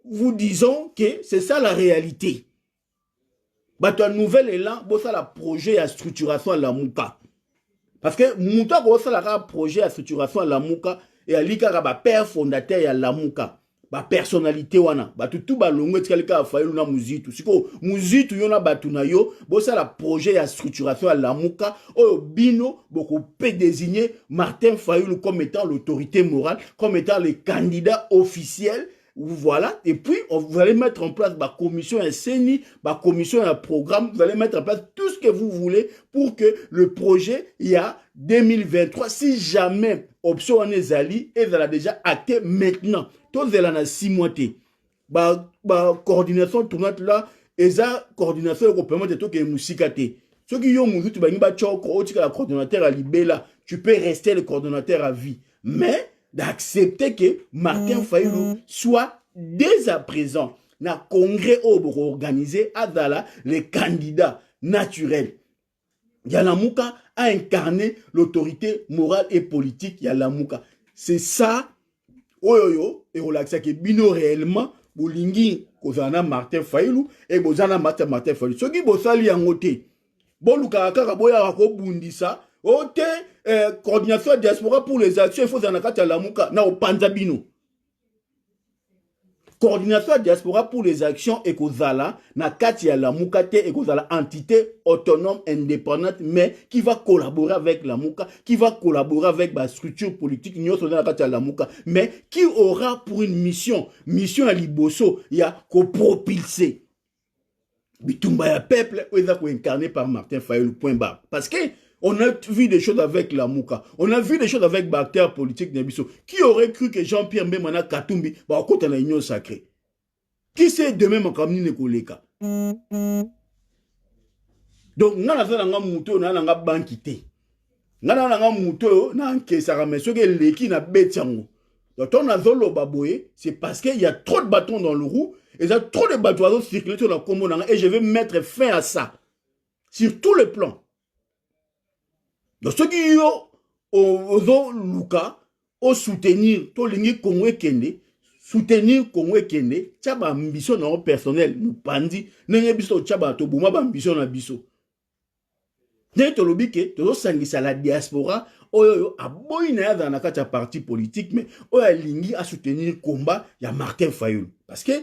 vous disons que c'est ça la réalité. Bâton nouvelle est là, bon ça la projet à structuration à la Mouka. Parce que Mouta, bon ça la projet à structuration à la Mouka et à l'Ika, père fondateur à la Mouka. Ba personnalité wana ba tout ba longo tkalika afailu na muzitu siko muzitu yona batuna yo bo ça la projet ya structuration à la muka o bino boko peut désigner Martin Fayoulou comme étant l'autorité morale comme étant le candidat officiel. Voilà, et puis vous allez mettre en place ma commission un CENI, ma commission un programme, vous allez mettre en place tout ce que vous voulez pour que le projet, il y a 2023, si jamais option en est ali, et elle a déjà acté maintenant. Tout elle en a 6 mois. Bah, coordination tournante là, et ça, coordination qui permet de tout que nous cicater. Ceux qui ont mouru, tu vas la coordinateur à Libéla, tu peux rester le coordonnateur à vie. Mais, d'accepter que Martin Fayoulou soit dès à présent dans le congrès organisé à Dala, les candidats naturels. Yalamouka a incarné l'autorité morale et politique Yalamouka. C'est ça, oyoyo, et on l'a que bino réellement, Bolingi, Kozana Martin Fayoulou, et Bozana Martin Fayoulou. Ce qui bosali en côté. Bon, Luka Boya Rako Bundisa, ok, coordination diaspora pour les actions, il faut en akati à la Mouka, na au Panzabino. Coordination diaspora pour les actions et kozala na kati ya la Mouka te et kozala entité autonome indépendante mais qui va collaborer avec la Mouka, qui va collaborer avec la structure politique nyoso na kati ya la Mouka mais qui aura pour une mission à Liboso ya ko propulser bitumba ya peuple ou eza ko incarné par Martin Fayoulou point barre parce que on a vu des choses avec la Mouka. On a vu des choses avec Bactère politique Nebiso. Qui aurait cru que Jean-Pierre Mbemana Katumbi va au côté de l'union sacrée? Qui sait demain mon kamini nekoleka? Donc, nous avons un mouton, nous avons un banquité. Nous avons un mouton, nous avons un kessara, mais ce qui est l'équipe n'a bétiango. Donc, on a zolo baboye, c'est parce qu'il y a trop de bâtons dans le roue, et il y a trop de bateaux circulent sur la commune, et je vais mettre fin à ça. Sur tous les plans. Donc, ceux qui ont Luka, au soutenir, tout le Congo Kende, soutenir Congo Kende, tchaba ambition dans le personnel, nous pandi, n'ayez biso tchaba to bouma ambition na biso. N'ayez to lobike, to sangisa la diaspora, oyo aboy na dans la parti politique, mais oyo lingi à soutenir combat, ya Martin Fayoulou. Parce que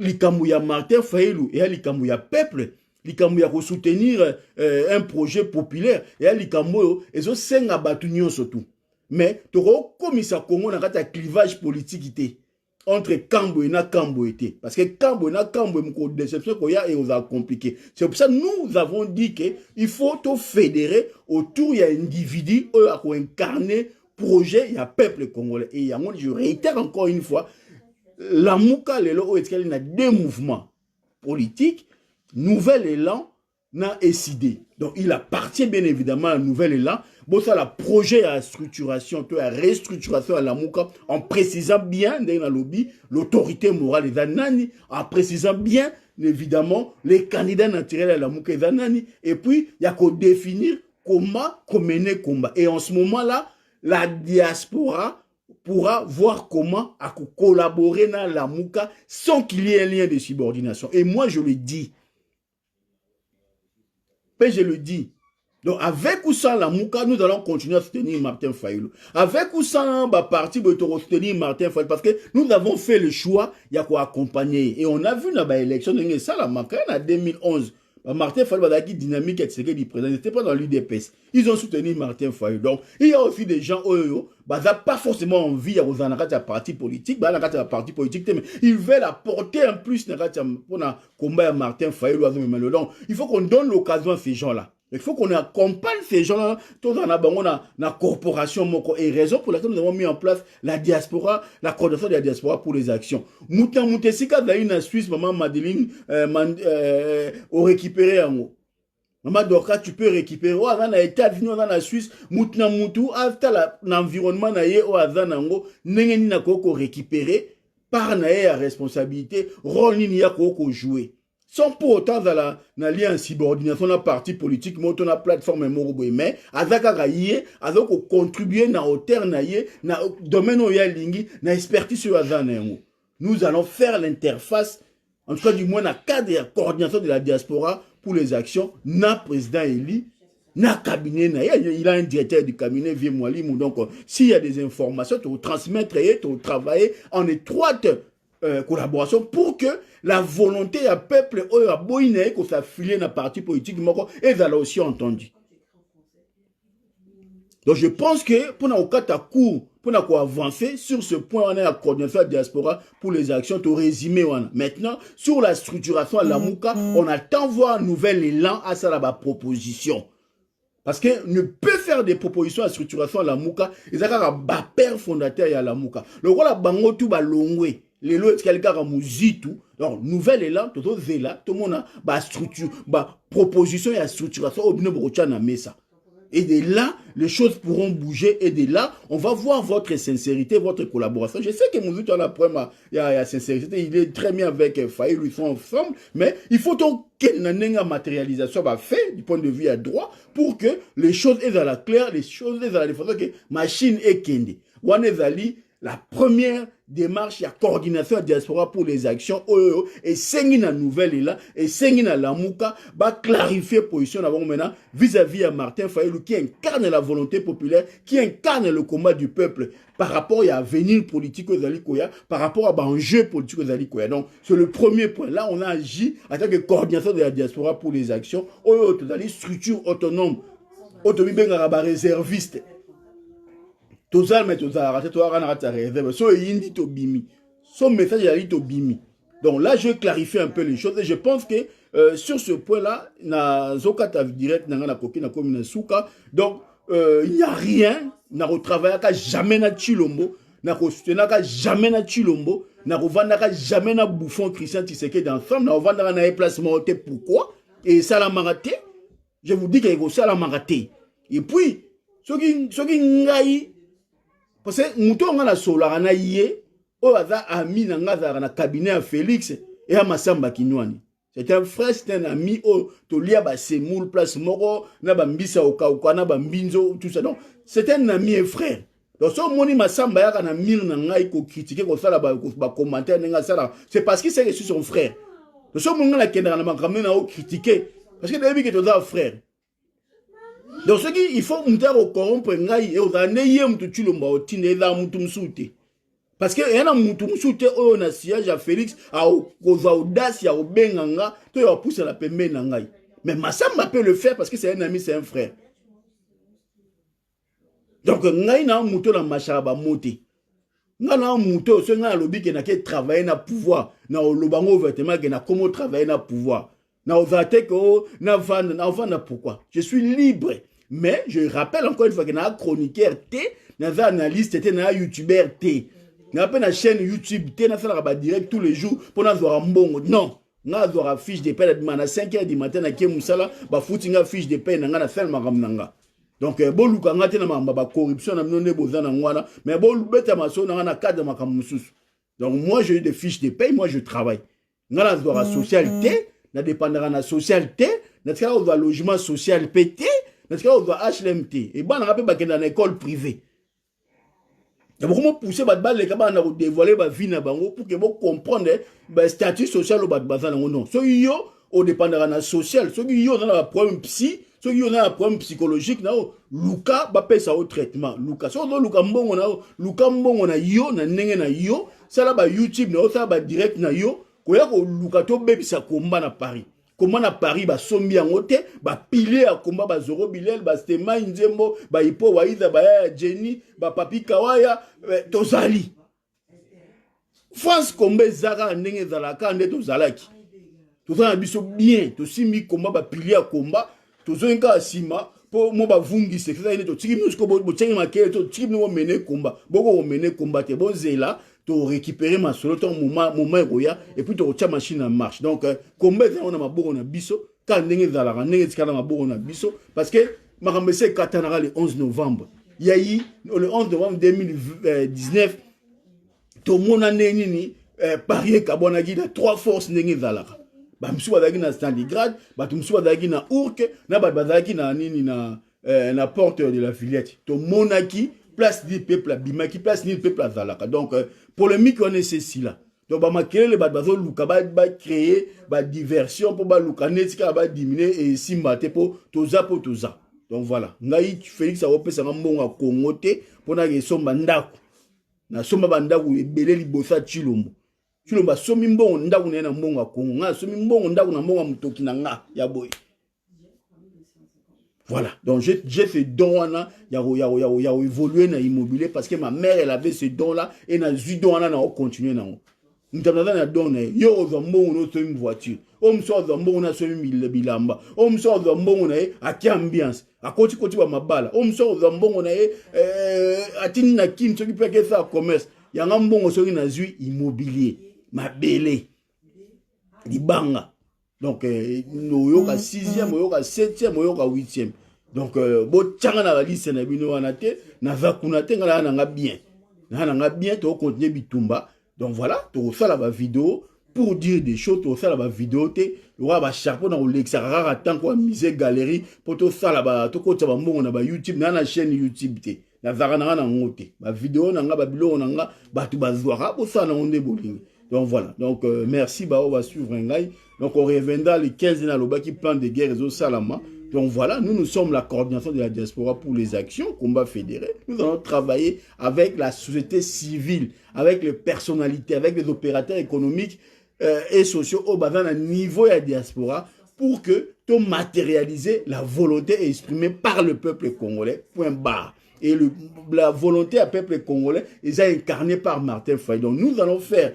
likamou ya Martin Fayoulou et likamou ya peuple. Likamou ya soutenir un projet populaire et à likamou et so senga batunyo surtout mais toko komisa Congo na kata clivage politique entre Kambo et na Kambo été parce que Kambo et na Kambo mko déception ko ya et on a compliqué. C'est pour ça que nous avons dit que il faut tout fédérer autour il y a individu a incarner projet il y a peuple congolais et je réitère encore une fois la Mouka lelo est qu'elle a deux mouvements politiques. Nouvel élan n'a décidé. Donc, il appartient bien évidemment à Nouvel élan. Bon, ça, la projet à structuration, à restructuration à la Mouka, en précisant bien, dans le lobby, l'autorité morale des Anani, en précisant bien, évidemment, les candidats naturels à la Mouka des Anani. Et puis, il y a qu'à définir comment mener combat. Et en ce moment-là, la diaspora pourra voir comment à collaborer dans la Mouka sans qu'il y ait un lien de subordination. Et moi, je le dis. Mais je le dis, Donc, avec ou sans la Mouka, nous allons continuer à soutenir Martin Fayulu. Avec ou sans la partie, nous allons soutenir Martin Fayulu. Parce que nous avons fait le choix, il y a quoi accompagner. Et on a vu dans l'élection de ça, la Mouka, en 2011. Martin Fayulu a dit dynamique et du président. C'était pas dans l'UDPS. Ils ont soutenu Martin Fayulu. Donc, il y a aussi des gens, bah, n'ont pas forcément envie de faire un parti politique. Bah, un parti politique, mais ils veulent apporter un plus pour combattre Martin Fayulu. Donc, il faut qu'on donne l'occasion à ces gens-là. Il faut qu'on accompagne ces gens-là, tous dans la corporation. Et raison pour laquelle nous avons mis en place la diaspora, la coordination de la diaspora pour les actions. Mouta Moutessika, d'ailleurs, en Suisse, maman Madeleine, au récupéré en haut. Maman Dorka, tu peux récupérer. Oh, dans les États-Unis, dans la Suisse, Moutna Moutou, after l'environnement, naïe, oh, azanango, n'engeni na koko récupérer, par naïe à responsabilité, rôle ni ya koko jouer. Sans pour autant dans la subordination de la parti politique, mais la plateforme est mais azaka gaïe, azako contribuer na hauteur naïe, na domaine où il y a lingi, na expertise sur azanengo. Nous allons faire l'interface, en tout cas du moins na cadre de coordination de la diaspora pour les actions, na président élu, na cabinet naïe, il a un directeur du cabinet vieux Moualim, donc s'il y a des informations, tu transmettre et tu travailler en étroite collaboration pour que la volonté du peuple a boiné qu'on s'affilie dans la partie politique et ça l'a aussi entendu. Donc je pense que pour avancer sur ce point, on a la coordination de la diaspora pour les actions, tout résumé. Maintenant, sur la structuration à la Mouka, on attend voir un nouvel élan à ça la proposition. Parce que ne peut faire des propositions à structuration à la Mouka, ils ont un père fondateur à la Mouka. Le rôle à Bango tout balongwe. Les lois quelqu'un a mouzitou donc nouvelle élan tout zéla tout le monde a structure proposition et structuration au bino bokocha na mesa et de là les choses pourront bouger et de là on va voir votre sincérité votre collaboration. Je sais que Mouzitou a la problème il y a sincérité, il est très bien avec Fayulu, ils sont ensemble, mais il faut donc qu'il y ait une matérialisation fait du point de vue à droit pour que les choses aient à la claire, les choses aient à la défense que machine est kende wanezali la première démarche, il y a coordination de la diaspora pour les actions, et c'est une nouvelle est là, et c'est une la Mouka, va clarifier position avant maintenant vis-à-vis à Martin Fayulu qui incarne la volonté populaire, qui incarne le combat du peuple par rapport à l'avenir politique aux Alikoya, par rapport à l'enjeu politique aux Alikoya. Donc, c'est le premier point. Là, on a agi en tant que coordination de la diaspora pour les actions, structure autonome, réserviste. Tozal mais tozal raté toi rana rata réserve so yindi to bimi son message yali to bimi. Donc là je clarifie un peu les choses et je pense que sur ce point là na zokata direct na na koki na commune Souka donc il n'y a rien na retravailler ka jamais na Chilombo na ko soutenir ka jamais na Chilombo na ko vendre ka jamais na bouffon Christian Tshisekedi ensemble na vendre na déplacement pourquoi et ça la maraté je vous dis que ça la maraté et puis ce qui ngai parce que mouton a sola na yé o aza ami na ngaza na cabinet à Félix et à Massamba Kinwani. C'est un frère, c'est un ami o to lia ba semoul place moro na ba mbisa okauka na ba mbinzo tout ça. Donc c'est un ami et frère. Donc so moni Massamba ya na mir na ngai ko critiquer ko sala ba commentaire nga sala c'est parce que c'est son frère. Donc so mon na kendra na makamne na o critiquer parce que depuis que tu as un frère. Donc ce qui il faut monter au corrompre ngai et aux années mtu chilomba otine za mtu msute parce que yana mtu msute oyo na siège à Félix a koza audace ya obenganga to ya pousse la pembe na ngai mais Massamba peut le faire parce que c'est un ami, c'est un frère. Donc ngai na mtu na machaba moté ngana mtu so nga lobi ke na ke travailler na pouvoir na lobango ouvertement ke na comment travailler na pouvoir na ozate ko na vanda pourquoi je suis libre. Mais je rappelle encore une fois que na chroniqueur T, na analyste T, na youtubeur T. Na pas na chaîne YouTube T, na faire ba direct tous les jours pour na voir mbongo. Non, na avoir fiche de paie na 5h du matin na kemusala ba foutinga fiche de paie na na faire makamnanga. Donc bon luka ngate na ba corruption na mnone bozana ngwana, mais bon beta maso na cadre makamususu. Donc moi j'ai des fiches de paie, moi je travaille. Na la avoir socialité, na dépendra na socialité, na tra au logement social PT. Parce qu'on va HLMT et ben on rappelle que dans l'école privée. D'abord comment pousser les camarades à dévoiler la vie na bango pour que vous compreniez le statut social au bazar non. Ce yo au dépendra na social, ce yo dans la problème psy, ceux qui ont un problème psychologique nao luka ba pesa au traitement luka so do luka mbongo nao luka mbongo na yo na ndenge na yo sala ba YouTube nao sala ba direct na yo koya ko luka to bebisa komba na Paris. Comment na Paris ba sombi yango te ba pile ya komba ba Zoro Bilel ba Stema Nzembo ba Ipo Waiza ba ya Jenny ba Papi Kawaya tozali France komba ezaka ndenge ezalaka nde tozalaki tozala biso bien tosimbi komba ba pile ya komba tozoyenga asima po mo ba vungise kisa ine to tiki musko bo tsengi makele to tiki no mene komba boko mene komba te bonzela to récupérer ma solo ton moment roya et puis to tia machine en marche donc combat on a maboko na biso ka ndenge zalaka ndenge tikala maboko na biso parce que makambese katanara le 11 novembre il y a eu le 11 novembre 2019 to mona nini Paris kabona gida trois forces ndenge zalaka ba msu bazaki na Stalingrad ba msu bazaki na Ourk na ba bazaki na nini na porte de la Villette to monaki place du peuple abimaki place du peuple azalaka donc polémique on est ceci là donc ba makele ba bazo luka ba créer ba diversion pour ba luka netika ba diminuer et simbate pour toza donc voilà ngai Félix a opesa mbongo Congo te pona ke somba ndako na somba bandako ebele libosa Chilombo somi mbongo ndako na mbongo Congo nga somi mbongo ndako na mbongo mutoki na nga ya boy. Voilà, donc j'ai fait don là, il y a évolué dans l'immobilier parce que ma mère elle avait ce don là et na zu don là on continue na. Nous t'avons na don na yo ozambo on so une voiture. On so ozambo on a so une bilamba. On so ozambo on a qui ambiance. A koti ba mabala. On so ozambo on a atini na kin so qui peut que ça commerce. Ya ngambongo so na zu immobilier. Mabele. Libanga. Donc, nous avons 6e, nous avons 7e, nous avons 8e. Donc, bon, tchanga na liste na bino anate, na vakunate ngala na bien. Na bien, tu continuer bitumba. Donc voilà, tu refais la vidéo pour dire des choses, tu refais la vidéo te, tu vas chapeau dans l'exara tant quoi misé galerie pour tout ça là-bas, tu côté ba mbongo na ba YouTube, na chaîne YouTube te. Na varana na ngote. Ba vidéo na nga ba bilo na nga ba tu bazwara pour ça na onde bolingi. Donc voilà. Donc merci on va suivre un gars. Donc on reviendra le 15 dans qui plan de guerre au Salama. Donc voilà, nous sommes la coordination de la diaspora pour les actions, combat fédéré. Nous allons travailler avec la société civile, avec les personnalités, avec les opérateurs économiques et sociaux au bas d'un niveau de la diaspora pour que tout matérialiser la volonté exprimée par le peuple congolais. Point barre. Et la volonté du peuple congolais est incarnée par Martin Fayulu. Donc nous allons faire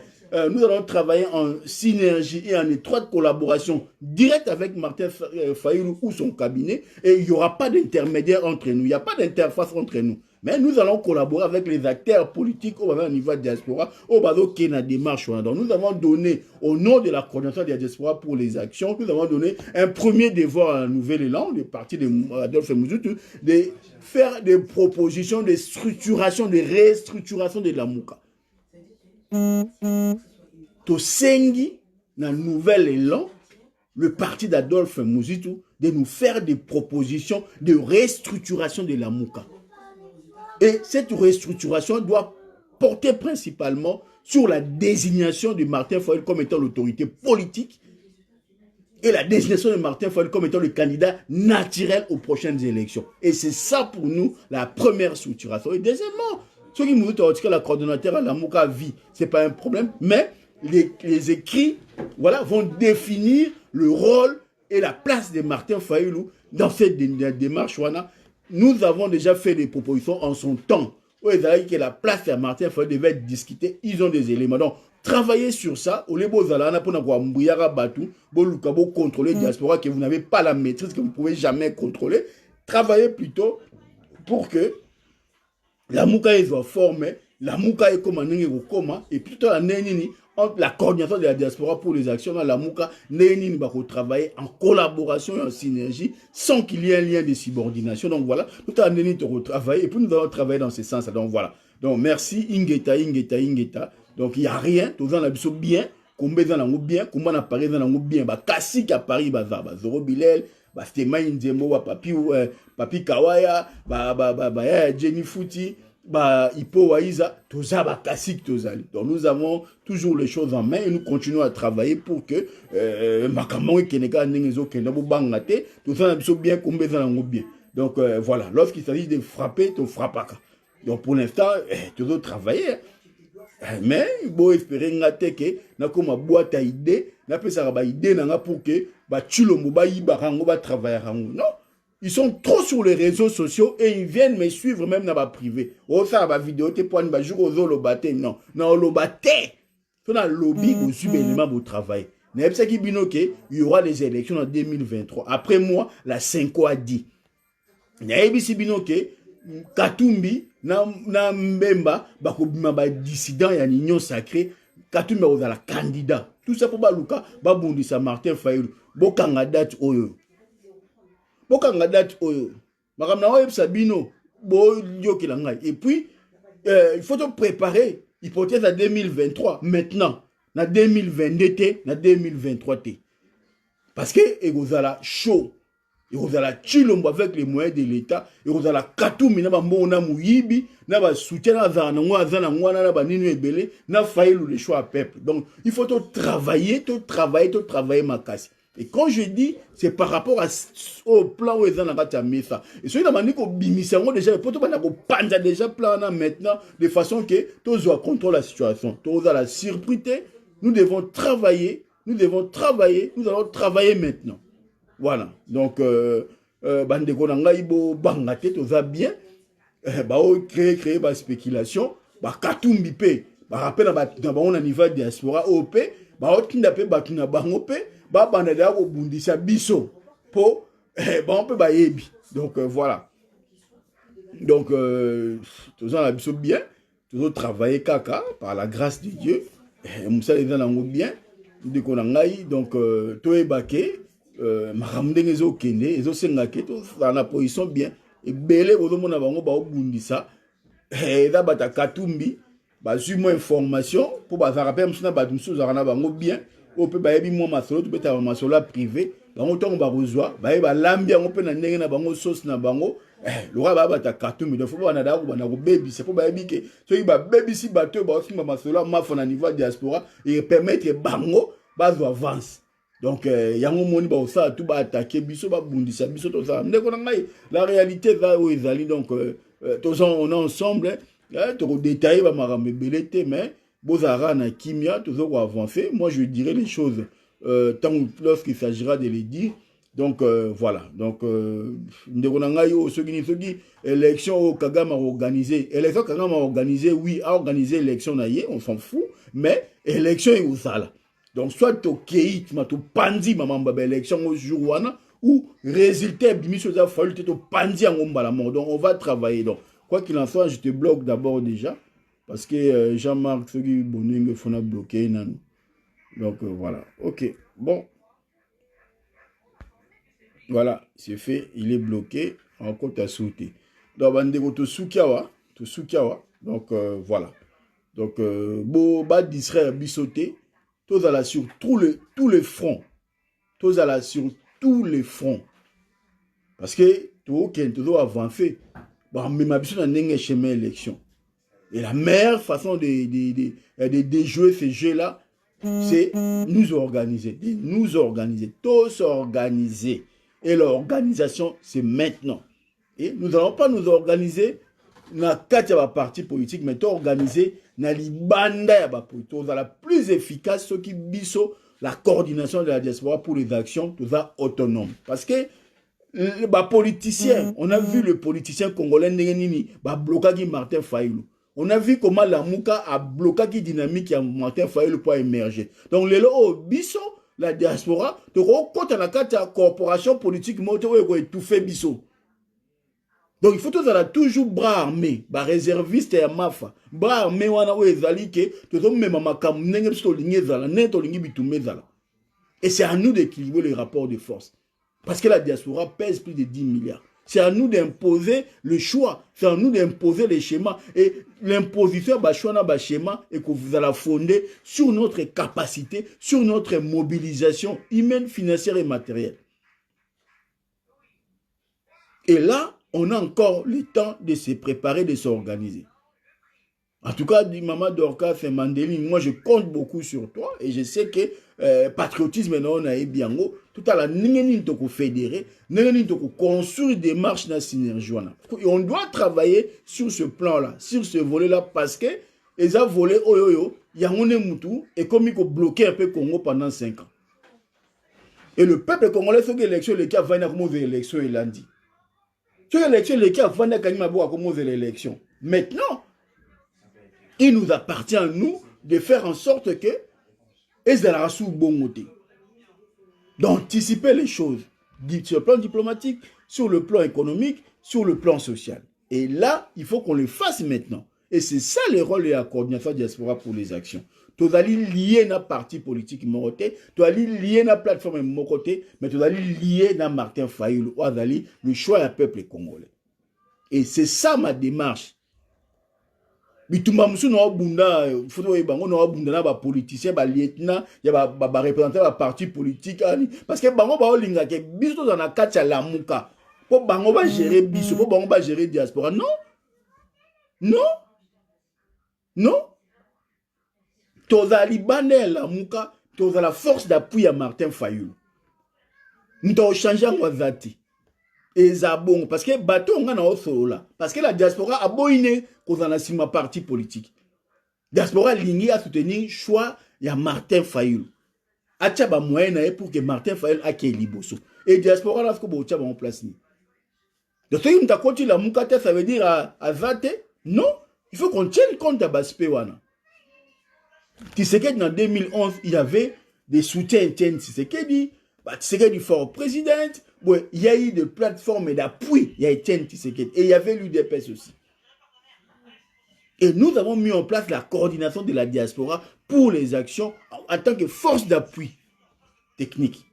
nous allons travailler en synergie et en étroite collaboration directe avec Martin Fayulu ou son cabinet et il n'y aura pas d'intermédiaire entre nous, il n'y a pas d'interface entre nous. Mais nous allons collaborer avec les acteurs politiques au niveau de la diaspora, au niveau de la démarche. Donc nous avons donné, au nom de la coordination de la diaspora pour les actions, nous avons donné un premier devoir à la Nouvel Élan, le parti de Adolphe Muzutu, de faire des propositions de structuration, de restructuration de la Mouka. Tosengi na Nouvel Élan, le parti d'Adolphe Muzitu, de nous faire des propositions de restructuration de la Mouka. Et cette restructuration doit porter principalement sur la désignation de Martin Fayulu comme étant l'autorité politique et la désignation de Martin Fayulu comme étant le candidat naturel aux prochaines élections. Et c'est ça pour nous la première structuration. Et deuxièmement, ceux qui nous disent que la coordonnateur à la Mouka vit, ce n'est pas un problème, mais les écrits voilà, vont définir le rôle et la place de Martin Fayulu dans cette démarche. Nous avons déjà fait des propositions en son temps. Où ils avaient dit que la place de Martin Fayulu devait être discutée. Ils ont des éléments. Donc, travaillez sur ça. Au lieu de contrôler la diaspora que vous n'avez pas la maîtrise, que vous ne pouvez jamais contrôler. Travaillez plutôt pour que la Mouka soit formée, la Mouka est comme un et plutôt entre la coordination de la diaspora pour les actions dans la Mouka, nous va travailler en collaboration et en synergie sans qu'il y ait un lien de subordination. Donc voilà, nous allons travailler et puis nous allons travailler dans ce sens. Donc voilà. Donc merci, Ingeta. Donc il n'y a rien, tout en a bien, combien dans la bien, comment on a parlé dans la bien, Kassi qui a Paris, Zoro Bilel, Stema Nzembo, Papi Kawaya, Jenny Fouti, bah, Hippo Waïza, tout ça, bah, classique, tout ça. Donc, nous avons toujours les choses en main et nous continuons à travailler pour que, Makamon, Kenega, Nengezo, Kenabo, Bangate, tout ça, nous bien, bien. Donc, voilà. Lorsqu'il s'agit de frapper, tu frappes pas. Donc, pour l'instant, tu dois travailler. Mais, il faut espérer que, na comme boîte à idée, na peut ça ba idée, na pour que, bah, tu le mouba, ba travailler. Non. Ils sont trop sur les réseaux sociaux et ils viennent me suivre même dans ma privé. Oh, ça, ma vidéo, t'es pour un jour aux lobate. Non, non, lobate. Dans le lobby, vous suivez élément pour travailler. Mais c'est qui binoke, il y aura des élections en 2023. Après moi, la 5 a dit. N'ayebisi binoke, Katumbi, na Mbemba, bakobima ba dissident ya union sacrée, Katumbi a la candidat. Tout ça pour Baluka, Babundisa Martin Fayulu, Bokanga date oyo. Bokanga date oyo. Makamna oyo Sabino, bo yoki la ngai. Et puis, il faut te préparer, hypothèse à 2023, maintenant, na 2022, na 2023. Parce que, Egozala chaud. Et vous allez chilombo avec les moyens de l'État. Et vous allez katoumi na ba mona muyibi na ba soutien na za na ngwa za na ngwa na ba ninu ebele na failli le choix à peuple. Donc il faut travailler ma casse. Et quand je dis c'est par rapport au plan où ils ont mis ça. Et celui qui a ko bimisa ngo déjà pour to bana ko panja déjà plan là maintenant de façon que tous doit contrôler la situation. Tous à la surprise, nous devons travailler, nous allons travailler maintenant. Voilà, donc, bandeko na ngai bo bangate toza bien, créer ba spéculation, ba katumbi pe, ba rappel na ba on a niveau diaspora OP, ba otinda pe ba tuna bango pe, ba bandada ko bundisa biso po ba on peut ba yebi. Donc voilà. Donc toza na biso bien, tozo travailler kaka par la grâce de Dieu. Moussa les na ngo bien, ndeko na ngai donc to ebake makamdenge ezo kende ezo senga ke to na position bien et belé bozo mona bango ba obundisa eza bata katumbi ba su mo information pour ba za rappel msuna ba msu za na bango bien o pe ba yebi mo masolo to beta masolo privé bango tongo ba rozwa ba yeba lambi ngo pe na ndenge na bango sauce na bango lora ba bata katumbi donc faut ba na da ko bana ko baby c'est pour ba yebi ke so ba baby si bato ba osimba masolo ma fona niveau diaspora et permettre bango ba zo avance. Donc, yango moni ba osa tout ba attaquer biso ba bundisa biso to ça. Ndeko na ngai la réalité va où ils allaient donc tous on est ensemble to détailler ba marambe belete mais bozara na kimia tous on avancer. Moi je dirais les choses tant lorsqu'il s'agira de les dire. Donc voilà. Donc ndeko na ngai o soki élection au Kagame organisé. Élection Kagame organisé oui, a organisé élection na yé, on s'en fout, mais élection est où ça là. Donc, soit tu kei, tu pandi maman baba élection au jour wana, ou résultat, bimis aux affaires, tu pandi en la mort. Donc, on va travailler. Donc, quoi qu'il en soit, je te bloque d'abord déjà, parce que Jean-Marc, ce qui bonning, faut bloquer. Donc, voilà. Ok. Bon. Voilà, c'est fait. Il est bloqué. Encore, tu as sauté. Donc, bandeko, tu soukiawa. Donc, voilà. Donc, bo, ba disrait bisoté. Tous allés sur tous les fronts. Tous allés sur tous les fronts. Parce que tout qui est toujours avancé. Bah, mais ma biso n'a chemin élection. Et la meilleure façon de jouer ces jeux-là, c'est nous organiser. Tous organiser. Et l'organisation, c'est maintenant. Et nous n'allons pas nous organiser dans 4 partis politiques, mais tout organiser na libanda ya bapolitique la plus efficace ce qui biso la coordination de la diaspora pour les actions tout ça autonome parce que les politiciens on a vu le politicien congolais nini ba bloquer Martin Fayulu on a vu comment la Mouka a bloqué dynamique ya Martin Fayulu pour émerger donc les lo biso la diaspora to ko kota na kata corporation politique moto ko étouffer biso. Donc il faut toujours bras armés, bah réserviste et mafa, bras armés wana o ezali ke to même makam ndenge biso lingi ezala, neto lingi bitumé ezala. Et c'est à nous d'équilibrer les rapports de force. Parce que la diaspora pèse plus de 10 milliards. C'est à nous d'imposer le choix, c'est à nous d'imposer les schémas et l'imposition bah choix na bah schéma et que vous allez fonder sur notre capacité, sur notre mobilisation humaine, financière et matérielle. Et là, on a encore le temps de se préparer, de s'organiser. En tout cas, dit Maman Dorcas et Mandeline, moi je compte beaucoup sur toi et je sais que patriotisme on a bien tout à la n'engeni to fédérer, n'engeni to construire des marches na synergie. Et on doit travailler sur ce plan-là, sur ce volet-là parce que les a volé oyoyo, yangone mutu et comme il faut bloquer un peu Congo pendant 5 ans. Et le peuple congolais fait que l'élection les cas va na comme l'élection il a dit. Ce que l'élection les cas va na kanima bo comme l'élection. Maintenant il nous appartient à nous de faire en sorte que d'anticiper les choses sur le plan diplomatique, sur le plan économique, sur le plan social. Et là, il faut qu'on le fasse maintenant. Et c'est ça le rôle de la coordination diaspora pour les actions. Tu vas lier na parti politique mon côté, tu vas lier na plateforme mon côté, mais tu vas lier na Martin Fayulu, le choix du peuple congolais. Et c'est ça ma démarche. Bitumba musu no bunda foto e bango no bunda na ba politicien ba lieutenant ya ba représenter ba parti politique parce que bango ba olinga ke biso dans la kati ya lamuka po bango ba gérer biso po bango ba gérer diaspora non tozali bande lamuka tozala force d'appui à Martin Fayulu nto changer ngwazati eza bon parce que bateau nga na osolola parce que la diaspora a boiné kozana sima parti politique diaspora lingi a soutenir choix ya Martin Fayulu acha ba moyen na pour que Martin Fayulu ake liboso et diaspora là ce que bo tia ba en place ni donc si on t'a continué la mukata ça veut dire à vate non il faut qu'on tienne compte à Baspé wana Tshisekedi en 2011 il y avait des soutiens internes Tshisekedi Tshisekedi fort président. Ouais, il y a eu des plateformes d'appui, il y a Etienne Tshisekedi et il y avait l'UDPS aussi. Et nous avons mis en place la coordination de la diaspora pour les actions en tant que force d'appui technique.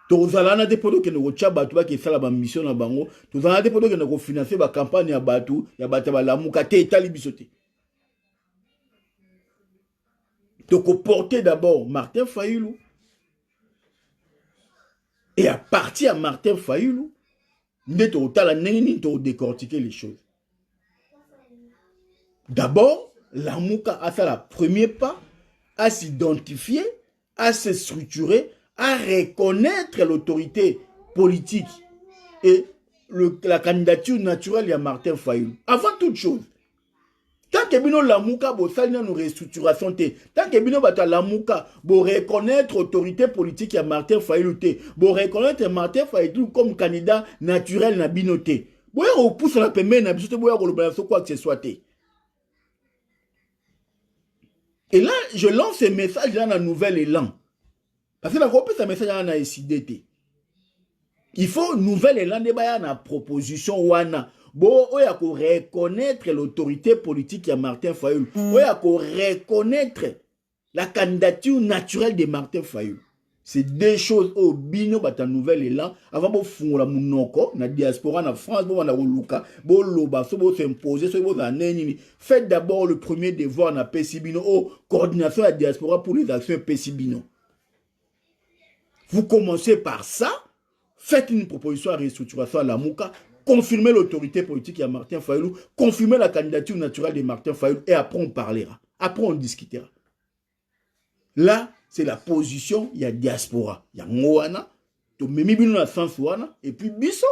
Tous les des produits que nous avons qui fait la mission na bango, tous les des produits que nous avons financé la campagne à Batu, ya Bataba la Mukate et Talibisote. Donc porter d'abord Martin Fayulu. Et à partir de Martin Fayulu, nous avons décortiquer les choses. D'abord, la Mouka a fait le premier pas à s'identifier, à se structurer, à reconnaître l'autorité politique et la candidature naturelle de Martin Fayulu. Avant toute chose, tant que bino la Mouka bo salina nous restructuration té, tant que bino bata la Mouka bo reconnaître l'autorité politique de Martin Fayulu té, bo reconnaître Martin Fayulu comme candidat naturel na bino té. Boya ko pousse la pembe na biso boya ko le balaso quoi que ce soit té. Et là, je lance ce message dans la nouvelle élan. Parce que la groupe ce message dans la SIDT. Il faut nouvel élan de baya na proposition wana. Bon, on a reconnaître l'autorité politique de Martin Fayulu. On a reconnaître la candidature naturelle de Martin Fayulu. C'est deux choses au bino bata nouvel élan avant de faire munoko na diaspora na France bo na luka bo loba so bo s'imposer so bo na neni. Faites d'abord le premier devoir na PCBino au coordination de la diaspora pour les actions PCBino. Vous commencez par ça, faites une proposition à restructuration à la Mouka. Confirmer l'autorité politique de Martin Fayulu, confirmer la candidature naturelle de Martin Fayulu et après on parlera, après on discutera. Là, c'est la position, il y a diaspora, il y a Moana, tu mets bino na sens wana et puis biso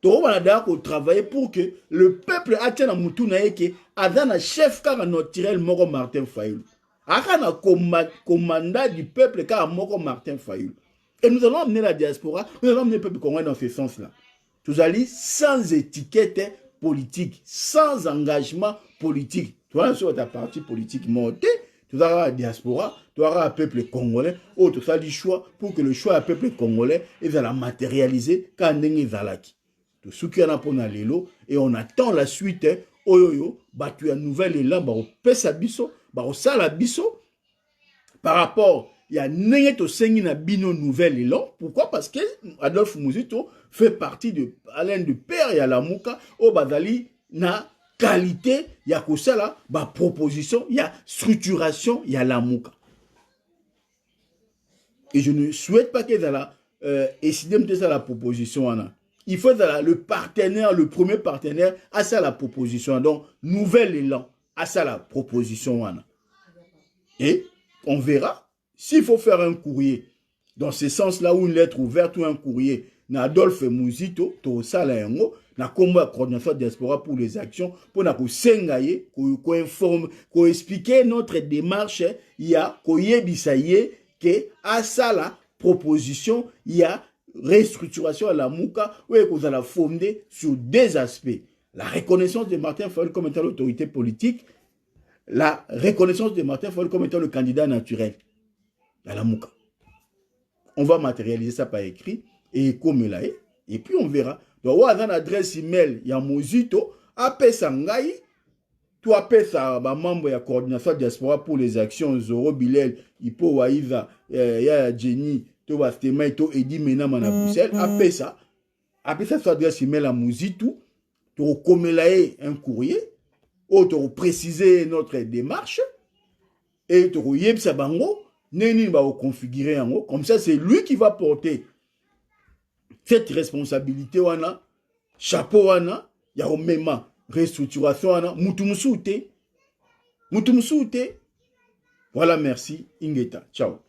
tu vas d'accord travailler pour que le peuple atteigne à mutu na yeke adana chef car naturel moko Martin Fayulu. Akana commandant du peuple car moko Martin Fayulu. Et nous allons amener la diaspora, nous allons amener le peuple congolais dans ce sens-là. Tous allez sans étiquette politique, sans engagement politique. Tu vois, sur ta partie politique montée, tu auras la diaspora, tu auras le peuple congolais, ou tu as le choix pour que le choix du peuple congolais va la matérialiser quand il est zalaki. Tout ce qui est là pour l'élo, et on attend la suite, oyoyo, bah tu as nouvelle élan, bah on pèse à biso, bah on sala biso, par rapport il y a Nengeto Sengina Bino Nouvelle Élan. Pourquoi? Parce que Adolphe Mouzito fait partie de Alain de Père et à la Mouka, au Badali, na qualité, il y a que ça là, bah proposition, il y a structuration, il y a la Mouka. Et je ne souhaite pas que ça là, décider de ça la proposition, il faut le partenaire, le premier partenaire, à ça la proposition. Donc, nouvel élan, à ça la proposition. Et on verra s'il faut faire un courrier. Dans ce sens-là, ou une lettre ouverte ou un courrier, Adolphe Muzito, to sala yango, na kombo ya coordinateur diaspora pour les actions, pour na ko sengaye, ko informe, ko expliquer notre démarche, il y a ko yebisaye que à ça la proposition, il y a restructuration à la Mouka, où vous allez fonder sur deux aspects. La reconnaissance de Martin Fayol comme étant l'autorité politique, la reconnaissance de Martin Fayol comme étant le candidat naturel à la Mouka. On va matérialiser ça par écrit et comme là, et puis on verra. Donc, on a une adresse email, il y a Mozito, appelle ça Ngaï, tu appelles ça membre de la coordination diaspora pour les actions, Zoro Bilel, Ipo Waïva, Yaya Jenny, tu vas te to Edi Mena Mana Bruxelles, appelle ça sur adresse email à Mozito, tu recommendes un courrier, ou tu préciser notre démarche, et tu yeb sa bango, Neni va configurer en haut, comme ça c'est lui qui va porter cette responsabilité wana, chapeau wana, ya au même restructuration wana, mutumsute. Voilà, merci, Ingeta. Ciao.